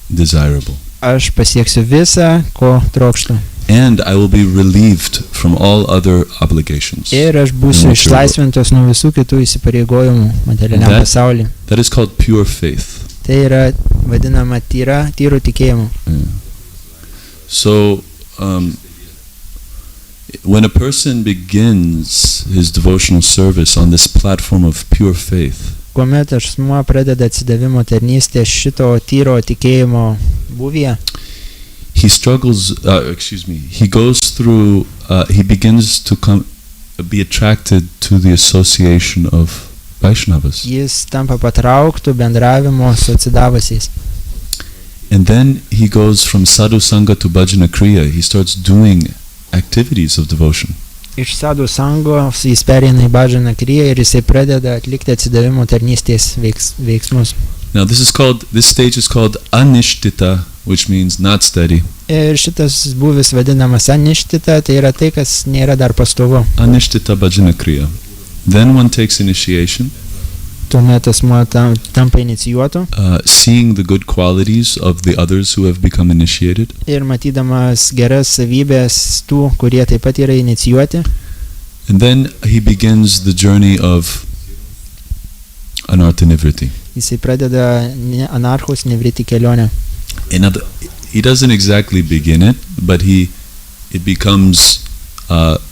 desirable. Aš pasieksiu visą, ko trokštu. And I will be relieved from all other obligations. Ir aš būsiu išlaisvintos nuo visų kitų įsipareigojimų materialiam pasaulyje. That is called pure faith. Tai yra vadinama tyru tikėjimu. So when a person begins his devotional service on this platform of pure faith, kuomet asmuo pradeda atsidavimo tarnystę šito tyro tikėjimo būvyje, he struggles, he goes through, he begins to be attracted to the association of Vaishnavas. Jis tampa patrauktų bendravimo su atsidavusiais. And then he goes from sadhu sangha to bhajana kriya. He starts doing activities of devotion. Iš sadhu sangos jis pereina į bhajaną kriją ir jisai pradeda atlikti atsidavimo tarnystės veiksmus. Now this stage is called anishtita, which means not steady. Ir šitas būvis vadinamas anishtita, tai yra tai, kas nėra dar pastovu. Anishtita bhajana kriya. Then one takes initiation. Tuomet asmuo tampa inicijuotu. Seeing the good qualities of the others who have become initiated. Ir matydamas geras savybės tų, kurie taip pat yra inicijuoti. And then he begins the journey of anartha nivriti. Jisai pradeda anarchos nivriti kelionę. He doesn't exactly begin it, but it becomes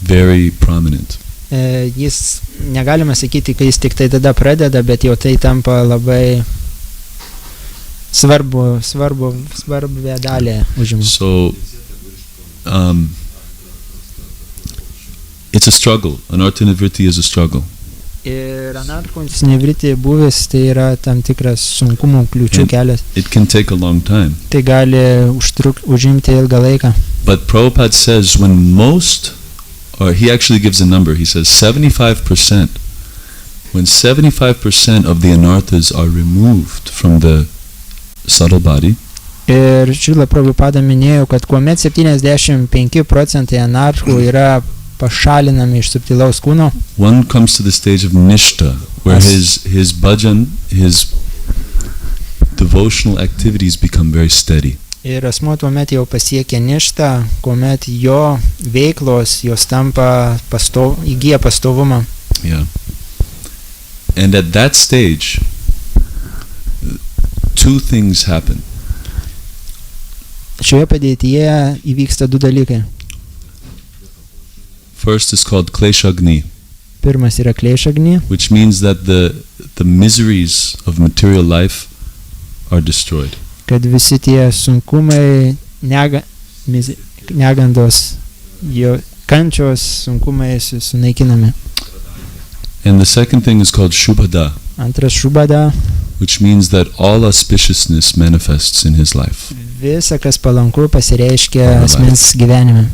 very prominent. Jis negalima sakyti, kad jis tik tai tada pradeda, bet jau tai tampa labai svarbia dalį užima. So it's a struggle. Anartha nivriti is a struggle. Ir anarchos nivriti būvis tai yra tam tikras sunkumų kliūčių kelias. It can take a long time. Tai gali užimti ilgą laiką. But Prabhupada says when most, or he actually gives a number, he says 75% when 75% of the anarthas are removed from the subtle body, Ir Šrila Prabhupada minėjo, kad kuomet 75% anarchų yra pašalinami iš subtilaus kūno, one comes to the stage of nishta, where his bhajan, his devotional activities become very steady. ir asmuo tuomet jau pasiekia ništą, kuomet jo veiklos jos tampa įgyja pastovumą. Yeah. And at that stage, two things happen. Šioje padėtyje įvyksta du dalykai. First is called kleshagni, Pirmas yra klešagni, which means that the miseries of material life are destroyed. kad visi tie sunkumai, negandos, jo kančios sunkumai sunaikinami. And the second thing is called shubhada, Antras šubada, which means that all auspiciousness manifests in his life. visa, kas palanku, pasireiškia asmens gyvenime.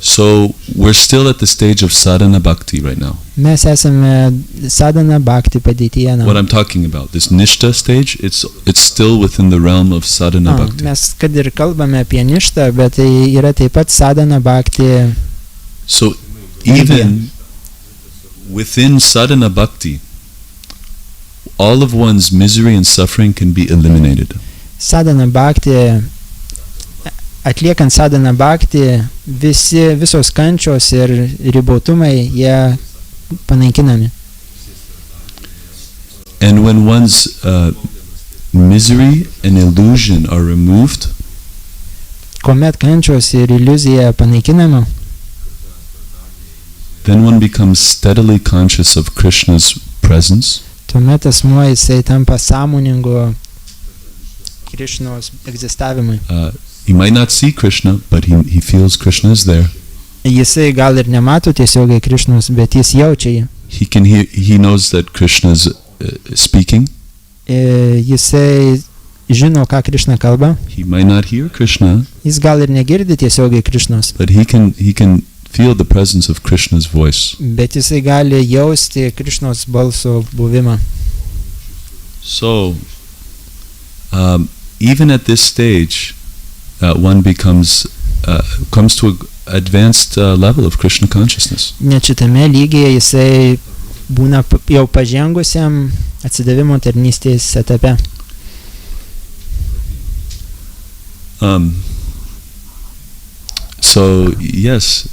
So we're still at the stage of sadhana bhakti right now. Mes esame sadhana bhakti padėtyje. What I'm talking about, this nishta stage, it's still within the realm of sadhana bhakti. Mes kad ir kalbame apie ništą, bet tai yra taip pat sadhana bhakti. So even within sadhana bhakti, all of one's misery and suffering can be eliminated. Sadhana bhakti, atliekant sadhana bhakti, visos kančios ir ribotumai, jie panaikinami. And when one's misery and illusion are removed, Kuomet kančios ir iliuzija panaikinama, then one becomes steadily conscious of Krishna's presence. tuomet asmuo jisai tampa sąmoningu Krišnos egzistavimui. He might not see Krishna, but he feels Krishna is there. Jisai gal ir nemato tiesiogiai Krišnos, bet jis jaučia jį. He knows that Krishna is speaking. Jisai žino, ką Krišna kalba. He might not hear Krishna, Jis gal ir negirdi tiesiogiai Krišnos, but he can feel the presence of Krishna's voice. bet jisai gali jausti Krišnos balso buvimą. So, even at this stage, one comes to an advanced level of Krishna consciousness. Net šitame lygyje jisai būna jau pažengusiam atsidavimo tarnystės etape. So yes,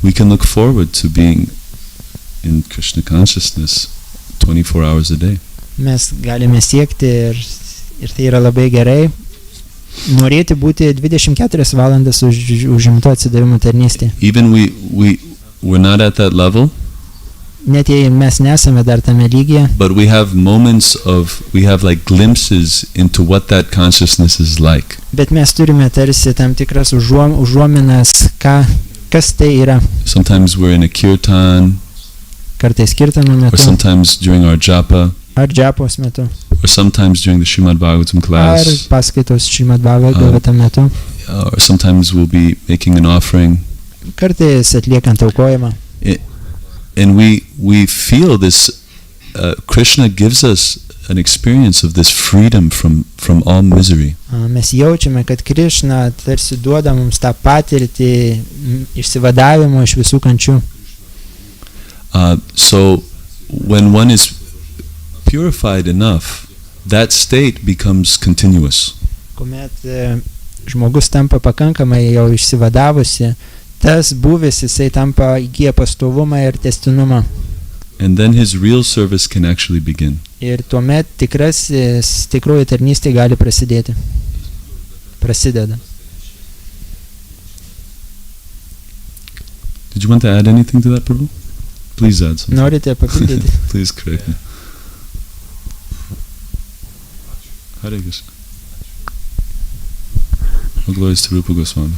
we can look forward to being in Krishna consciousness 24 hours a day. Mes galime siekti ir tai yra labai gerai. Norėti būti 24 valandas užimto atsidavimo tarnystė. Even we're not at that level. Net jei mes nesame dar tame lygyje, But we have like glimpses into what that consciousness is like. bet mes turime tarsi tam tikras užuominas, kas tai yra. Sometimes we're in a kirtan, Kartais kirtano or metu, sometimes during our japa, ar džapos metu, or sometimes during the Srimad Bhagavatam ar class, paskaitos Šrimad Bhagavatam metu, or sometimes we'll be making an offering. kartais atliekant aukojimą. And we feel this, Krishna gives us an experience of this freedom from all misery. Mes jaučiame, kad Krišna tarsi duoda mums tą patirtį išsivadavimo iš visų kančių. So when one is purified enough, that state becomes continuous. Kuomet žmogus tampa pakankamai jau išsivadavusi, tas buvis jisai tampa įgyja pastovumą ir tęstinumą. And then his real service can actually begin. Ir tuomet tikroji tarnystė gali prasidėti. Prasideda. Did you want to add anything to that, Prabhu? Please add something. Norite papildyti? Please correct me. Hare Krishna. All glories to Rupa Goswami.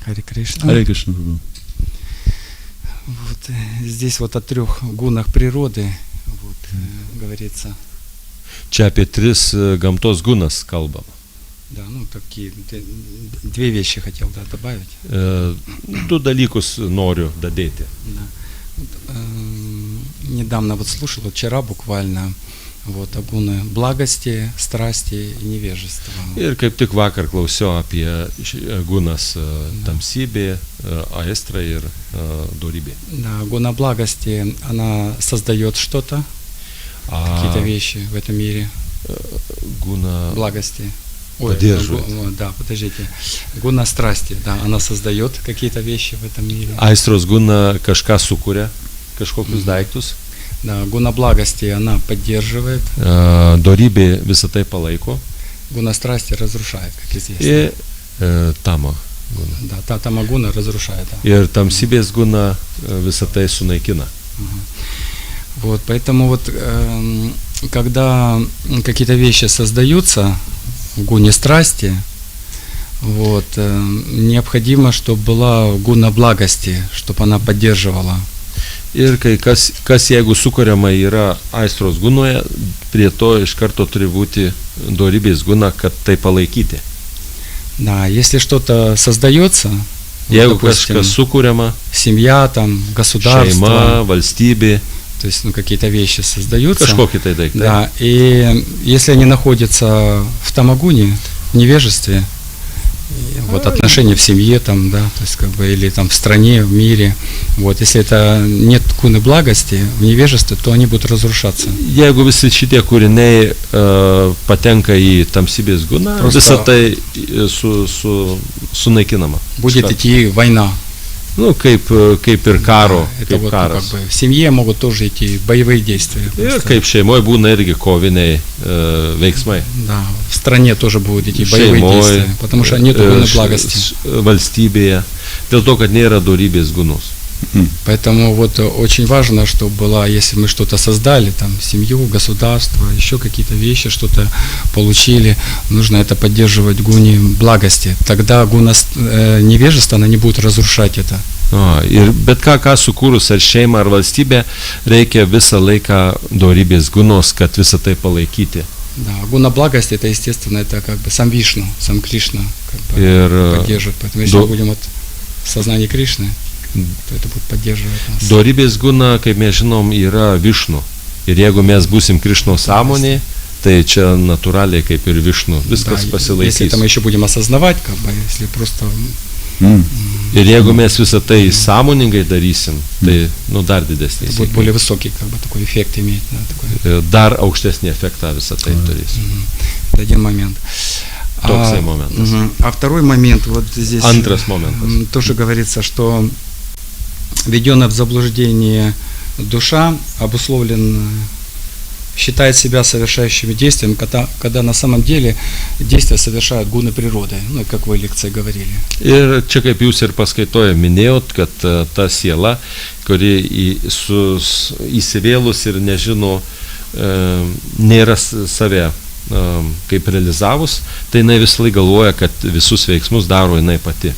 Харе Кришна. Харе Кришна, Прабху. Вот, здесь вот о 3 гунах природы вот, говорится. Čia apie 3 gamtos gunas kalbama. Да, ну такие 2 вещи хотел добавить. 2 dalykus noriu dadėti. Да. Вот, недавно вот слушал, вчера буквально, вот о гуны благости, страсти и невежества. Ir kaip tik vakar klausiau apie gunas tamsybė, aistra ir dorybė. Да, гуна благости, она создает что-то, какие-то вещи в этом мире. Гуна Благости. поддерживает. Да, подождите. Гуна страсти, да, она создает какие-то вещи в этом мире. Aistros guna kažką sukuria, kažkokius daiktus. Да, гуна благости, она поддерживает. Dorybė visą tai palaiko. Гуна страсти разрушает, как известно. Ir tamo guna. Да, тамагуна разрушает. Да. Ir tamsybės guna visą tai sunaikina. Вот, поэтому вот, когда какие-то вещи создаются в гуне страсти, вот, необходимо, чтобы была гуна благости, чтобы она поддерживала. Ir kai kas jeigu sukuriama yra aistros gunoje, prie to iš karto turi būti dorybės guna, kad tai palaikyti. Да, если что-то создается, Jeigu допустим, kažkas sukuriama, семья, там, государство, šeima, valstybė, то есть, ну, какие-то вещи создаются. kažkokie tai daiktai. Да, и если они находятся в тамагуне, в невежестве, вот отношения в семье, там, да, то есть как бы, или там в стране, в мире, вот, если это нет гуны благости, в невежестве, то они будут разрушаться. Jeigu visi šitie kūriniai patenka į tamsybės guną, visą tai sunaikinama. Будет идти война. Nu, kaip ir karo, Это kaip вот, ну, karas. как бы, в семье могут тоже идти боевые действия. Ir просто. kaip šeimoje būna irgi koviniai veiksmai. Да, в стране тоже будут идти боевые действия, потому что нет гуны благости. Valstybėje, dėl to, kad nėra dorybės gunos. Поэтому вот очень важно, чтобы была, если мы что-то создали, там, семью, государство, еще какие-то вещи, что-то получили, нужно это поддерживать гуни благости. Тогда гуна невежества, она не будет разрушать это. Ir bet ką sukūrus ar šeimą ar valstybę, reikia visą laiką dorybės gunos, kad visą tai palaikyti. Да, гуна благости, это, естественно, это как бы сам Вишну, сам Кришна как бы поддерживает. Поэтому если мы будем вот в сознании Кришны, то это будет поддерживать нас. Dorybės guna, kaip mes žinom, yra Višnu. Ir jeigu mes būsim Krišnos sąmonė, tai čia natūraliai kaip ir Višnu. Viskas Да, pasilaikys. если это мы еще будем осознавать, как бы, если просто... Ir jeigu mes visą tai sąmoningai darysim, tai dar didesnį. Это будет более высокий, как бы, такой эффект иметь. Да, такой. Dar aukštesnį efektą visą tai turės. Это один момент. Toksai momentas. А второй момент, вот здесь Antras momentas. тоже говорится, что введенная в заблуждение душа считает себя совершающими действием, когда на самом деле действия совершают гуны природы, ну, как вы в лекции говорили. Ir čia kaip jūs ir paskaitoje minėjot, kad ta siela, kuri įsivėlus ir nežino, nėra save kaip realizavus, tai jinai visą laiką galvoja, kad visus veiksmus daro jinai pati.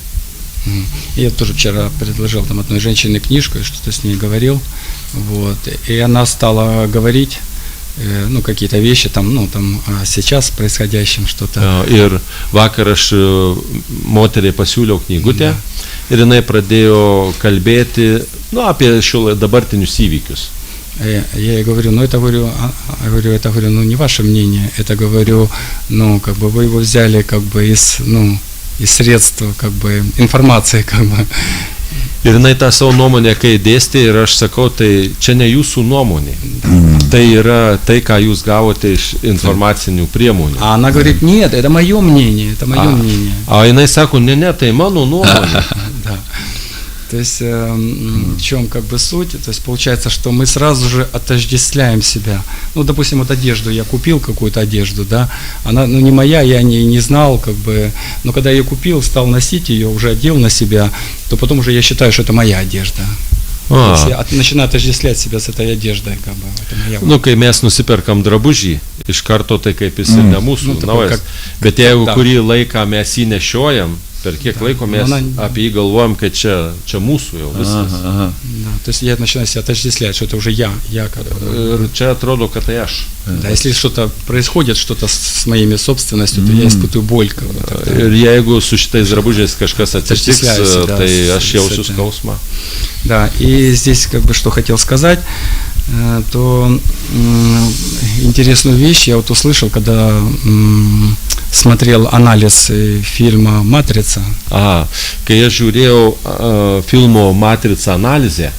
Я тоже вчера предложил там одной женщине книжку, я что-то с ней говорил, вот, и она стала говорить, ну, какие-то вещи там, ну, там, сейчас происходящем что-то. Ir vakar aš moteriai pasiūliau knygutę ir jinai pradėjo kalbėti, nu, apie dabartinius įvykius. Я ей говорю, ну, это, говорю, ну, не ваше мнение, это, говорю, ну, как бы вы его взяли, как бы, из средств, как бы, информации, как бы. Ir jinai tą savo nuomonę, kai dėstė, ir aš sakau, tai čia ne jūsų nuomonė. Tai yra tai, ką jūs gavote iš informacinių priemonių. А она говорит, нет, это мое мнение, это мое мнение. А jinai sako, ne, tai mano nuomonė. Да. То есть в чем как бы суть? То есть получается, что мы сразу же отождествляем себя. Ну, допустим, вот одежду, я купил какую-то одежду, да, она, ну, не моя, я не знал, как бы, но когда я ее купил, стал носить ее, уже одел на себя, то потом уже я считаю, что это моя одежда. То есть я начинаю отождествлять себя с этой одеждой, как бы, это моя. Nu, kai mes nusiperkam drabužį, iš karto tai kaip jis ir ne mūsų, naujas. Bet jeigu kurį laiką mes jį nešiojam, Per kiek Да. laiko mes apie jį galvojam, kad čia mūsų jau viskas. Ага. Да, то есть я начинаю себя отождествлять, что это уже я как бы. Ir čia atrodo, kad tai aš. Да, если что-то происходит, что-то с моими собственностью, то я испытываю боль. Как бы, тогда. Ir jeigu su šitais drabužiais kažkas atsitiks, Atždesliuojuosi, да, tai aš с jausiu этим. skausmą. Да, и здесь как бы что хотел сказать, то интересную вещь я вот услышал, когда смотрел анализ фильма «Матрица». Kai aš žiūrėjau filmo Matrica analizę,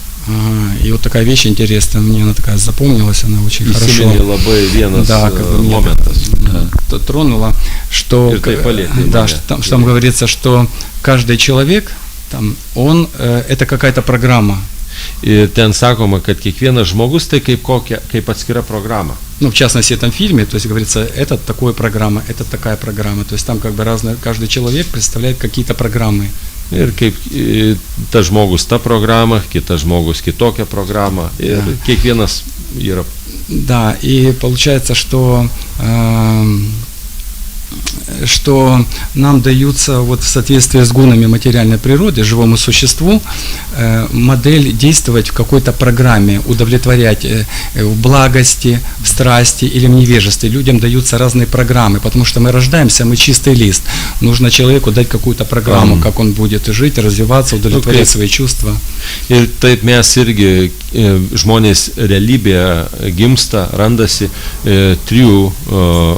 И вот такая вещь интересная, мне она такая запомнилась, она очень įsiminė хорошо. labai vienas Да, как бы меня momentas. тронула, что, И tai palietė да, mane. что там говорится, что каждый человек, там, он это какая-то программа. Ir ten sakoma, kad kiekvienas žmogus tai kaip atskira programa. Ну, в частности, в этом фильме, то есть говорится, это такая программа, это такая программа. То есть там как бы разные, каждый человек представляет какие-то программы. Ir kaip tas žmogus ta programa, kitas žmogus kitokia programa. Ir kiekvienas yra. Да, и получается, что нам даются вот в соответствии с гунами материальной природы, живому существу, модель действовать в какой-то программе, удовлетворять в благости, в страсти или в невежестве. Людям даются разные программы, потому что мы рождаемся, мы чистый лист. Нужно человеку дать какую-то программу, как он будет жить, развиваться, удовлетворять свои чувства. Ir taip mes irgi žmonės realybėje gimsta, randasi trijų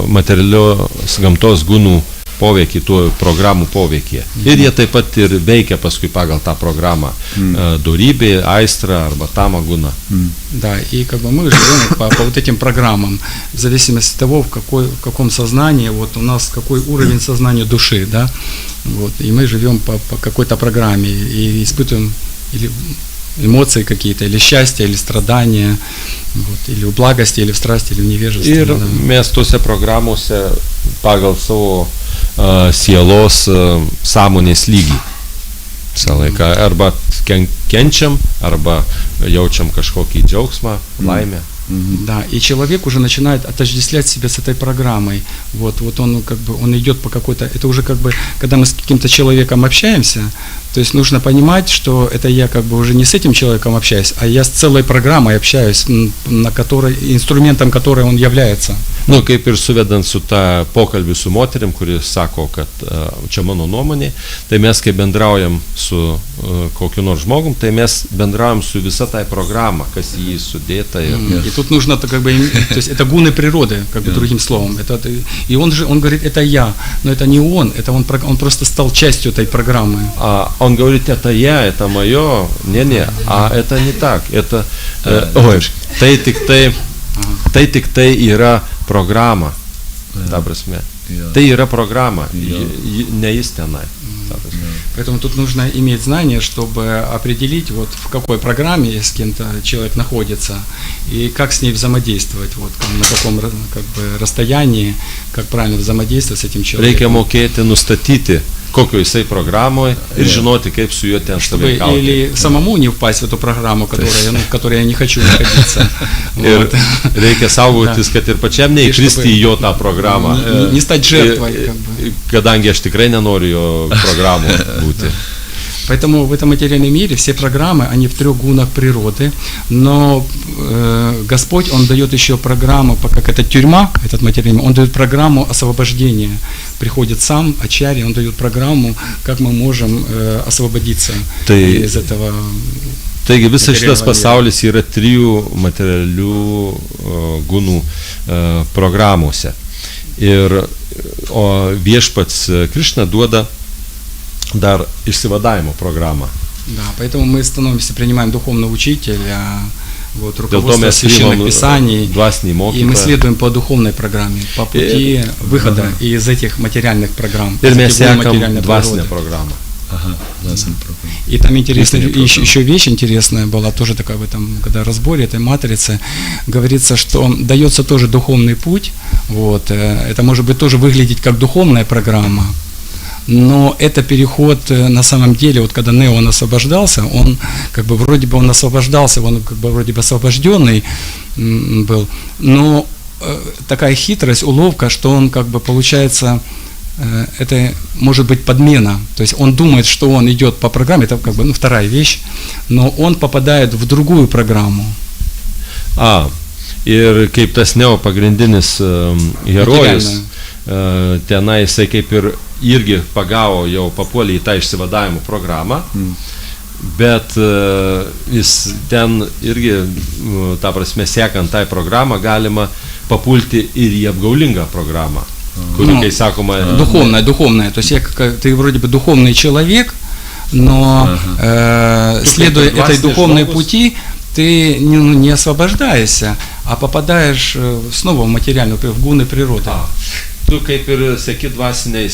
materialios gamtos gūnų poveikį, tų programų poveikį. Ir jie taip pat ir veikia paskui pagal tą programą. Dorybė, aistra arba tama guna. Да, и как бы мы живем по вот этим программам, в зависимости от того, в каком сознании, вот у нас какой уровень сознания души, да, вот, и мы живем по какой-то программе и испытываем или эмоции какие-то, или счастье, или страдания, вот, или в благости, или в страсти, или в невежестве. Ir mes tuose programuose pagal savo sielos sąmonės lygį. Visą laiką arba kenčiam, arba jaučiam kažkokį džiaugsmą, laimę. Да, и человек уже начинает отождествлять себя с этой программой. Вот он как бы, он идет по какой-то, это уже как бы, когда мы с каким-то человеком общаемся, то есть нужно понимать, что это я как бы уже не с этим человеком общаюсь, а я с целой программой общаюсь, на которой, инструментом которой он является. Nu, kaip ir suvedant su tą pokalbį su moterim, kuris sako, kad čia mano nuomonė, tai mes kai bendraujam su kokiu nors žmogum, tai mes bendraujam su visa tai programa, kas į jį sudėta. И тут нужно, как бы, то есть это гуны природы, как бы другим словом. И он говорит, это я, но это не он, это он просто стал частью этой программы. Он говорит, это я, это мое, не, а это не так, это, tai tik tai yra programa, ta prasme. Tai yra programa, ne jis tenai. Поэтому тут нужно иметь знание, чтобы определить, вот в какой программе с кем-то человек находится и как с ней взаимодействовать, вот на каком как бы расстоянии, как правильно взаимодействовать с этим человеком. Reikia mokėti nustatyti, kokio jisai programoje ir žinoti, kaip su juo ten чтобы sąveikauti. или самому не впасть в эту программу, в которой я не хочу находиться. Ir reikia saugotis, kad ir pačiam neįkristi į jo tą programą. Не стать жертвой. Kadangi aš tikrai nenoriu jo programų būti. Поэтому в этом материальном мире все программы, они в 3 гунах природы, но Господь, Он дает еще программу, как это тюрьма, этот материальный мир, Он дает программу освобождения. Приходит сам Ачарья, Он дает программу, как мы можем освободиться из этого. Taigi visas šitas pasaulis yra 3 materialių gūnų programuose. O viešpats Krišna duoda dar išsivadavimo программу. Да, поэтому мы принимаем духовного учителя, вот, руководство священных писаний, и мы следуем по духовной программе, по пути выхода из этих материальных программ. Ir mes sekam dvasinę programą. И там интересная еще вещь интересная была, тоже такая в этом, когда разборе этой матрицы, говорится, что дается тоже духовный путь, вот, это может быть тоже выглядеть как духовная программа, но это переход на самом деле, вот когда Нео он освобождался, он как бы вроде бы он освобождался, он как бы вроде бы освобожденный был, но такая хитрость, уловка, что он как бы получается это может быть подмена. То есть он думает, что он идет по программе, это как бы вторая вещь, но он попадает в другую программу. Ir kaip tas Neo pagrindinis herojus, tenai jisai kaip ir irgi pagavo, jau papuolė į tą išsivadavimo programą, bet jis ten irgi, ta prasme, sekant tai programą, galima papulti ir į apgaulingą программу, kuri, kai sakoma... Духовная. То есть ты вроде бы духовный человек, но следуя этой духовной пути, ты не освобождаешься, а попадаешь снова в материальную, в гуны природы. Tu kaip ir seki dvasinę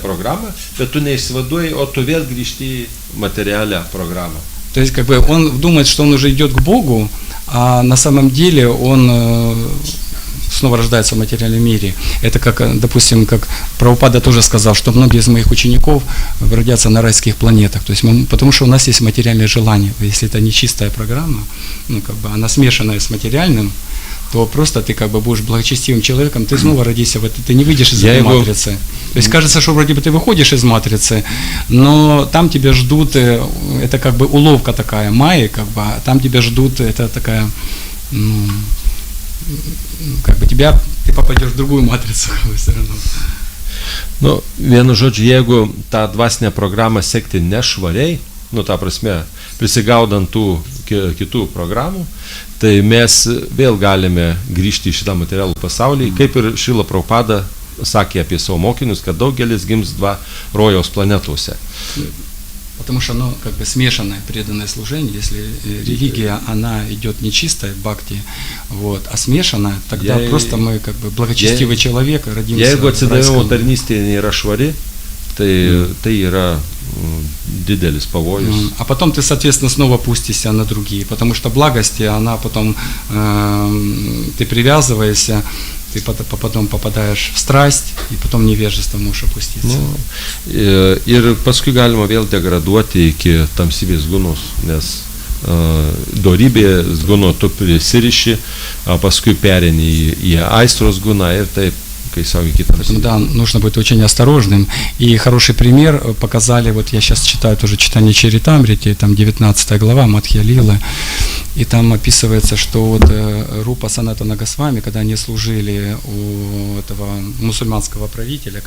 programą, bet tu neišsivaduoji, o tu vėl grįžti į materialią programą. То есть как бы он думает, что он уже идет к Богу, а на самом деле он снова рождается в материальном мире. Это как, допустим, как Прабхупада тоже сказал, что многие из моих учеников родятся на райских планетах. То есть потому что у нас есть материальное желание. Если это не чистая программа, как бы она смешанная с материальным, то просто ты как бы будешь благочестивым человеком, ты снова родишься, ты не выйдешь из этой матрицы. То есть кажется, что вроде бы ты выходишь из матрицы, но там тебя ждут, это как бы уловка такая, майя, как бы, а там тебя ждут, это такая, как бы ты попадешь в другую матрicą все равно. Nu, vienu žodžiu, jeigu tą dvasinę programą sekti nešvariai, ta prasme, prisigaudant tų kitų programų, tai mes vėl galime grįžti į šitą materialų pasaulį, kaip ir Šrila Prabhupada sakė apie savo mokinius, kad daugelis gims rojaus planetose. Потому что оно как бы смешанное преданное служение, если религия, она идет не чистая, бхакти, а смешанная, тогда просто мы как бы благочестивый человек, родимся в Jeigu atsidavimo райском. tarnystė nėra švari, tai yra didelis pavojus. А потом ты, соответственно, снова пустишься на другие, потому что благости, она потом, ты привязываешься, ты потом попадаешь в страсть, и потом невежество можешь опуститься. Ir paskui galima vėl degraduoti iki tamsybės gunos, nes dorybės guno tu prisiriši, paskui perini į aistros guną ir taip, kai saugi kitams. Поэтому, да, нужно быть очень осторожным. И хороший пример показали, вот я сейчас читаю тоже читание Чаритамрити, там 19 глава Мадхья Лилы, и там описывается, что вот Рупа Санатана Госвами, когда они служили у этого мусульманского правителя,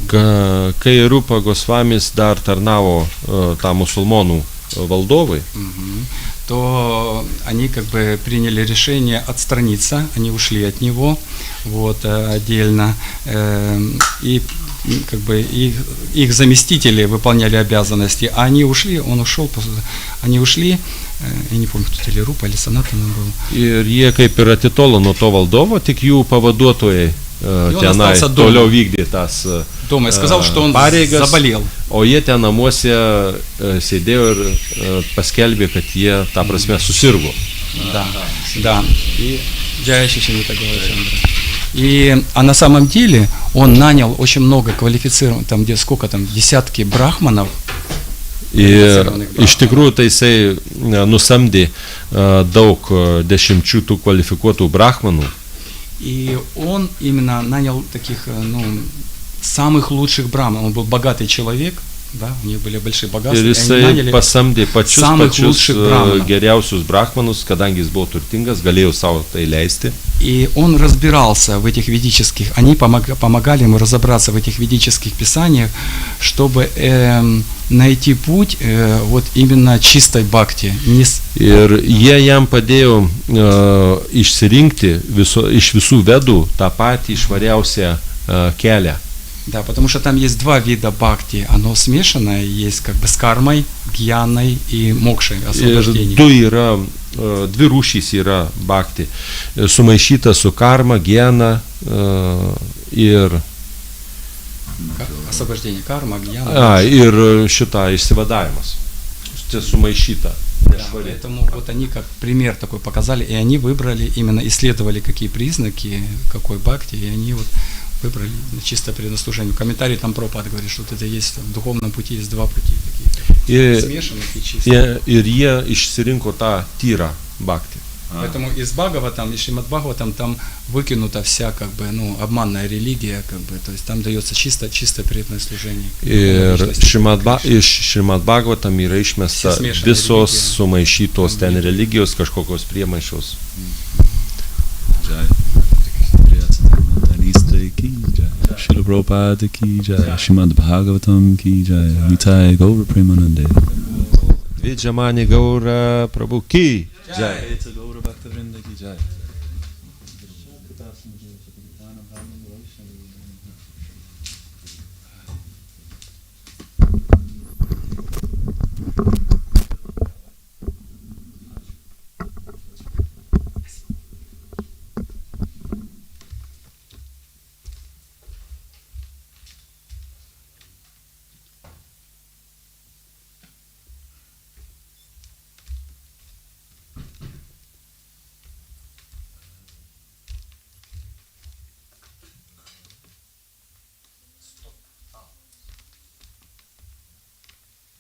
Kai Rupa Gosvamis dar tarnavo tą musulmonų valdovui, то они как бы приняли решение отстраниться, они ушли от него, отдельно, и как бы их заместители выполняли обязанности, а они ушли, он ушел, они ушли, я не помню, кто или Рупа, или Санатана был. Ir jie kaip ir atitolo nuo to valdovo, tik jų pavaduotojai tenai toliau vykdė tas дома и сказал, что он заболел. O jie ten namuose sėdėjo ir paskelbė, kad jie, ta prasme, susirgo. Да. А на самом деле он нанял очень много квалифицированных, там где сколько там, десятки брахманов. Ir iš tikrųjų tai jisai nusamdė daug dešimčių tų kvalifikuotų brahmanų. И он именно нанял таких, самых лучших брахманов. Он был богатый человек, да, у них были большие богатства. Ir jisai pasamdė pačius geriausius brahmanus, kadangi jis buvo turtingas, galėjo savo tai leisti. И он разбирался в этих ведических, они помогали ему разобраться в этих ведических писаниях, чтобы найти путь вот именно чистой бхакти. Ir jie jam padėjo išsirinkti iš visų vedų tą patį švariausią kelią. Да, потому что там есть два вида бхакти, оно смешанное, есть как бы с кармой, гьяной и мокшей, освобождением. Dvi rūšys yra bhakti, sumaišyta su karma, gena ir освобождение, карма, гьяна. Ir šitą išsivadavimas. Čia sumaišyta. Поэтому вот они как пример такой показали, и они выбрали, именно исследовали какие признаки, какой бхакти, и они вот выбрали чисто преданное. Комментарий там Прабхупада говорит, что это есть в духовном пути есть два пути такие, смешанных и чистых. Ir jie išsirinko tą tyrą bhakti. Поэтому из Бхагаватам, из Шримад Бхагаватам там выкинута вся как бы, ну, обманная религия, как бы, то есть там дается чисто преданное служение. Ir Šrimad Bhagavatam yra išmesta visos sumaišytos ten religijos, kažkokios priemaišos. Jai. Ki jai. Srila Prabhupada ki jai. Srimad Bhagavatam ki jai. Nitai Gaura Premanande. Dvijamani Gaura Prabhu ki jai.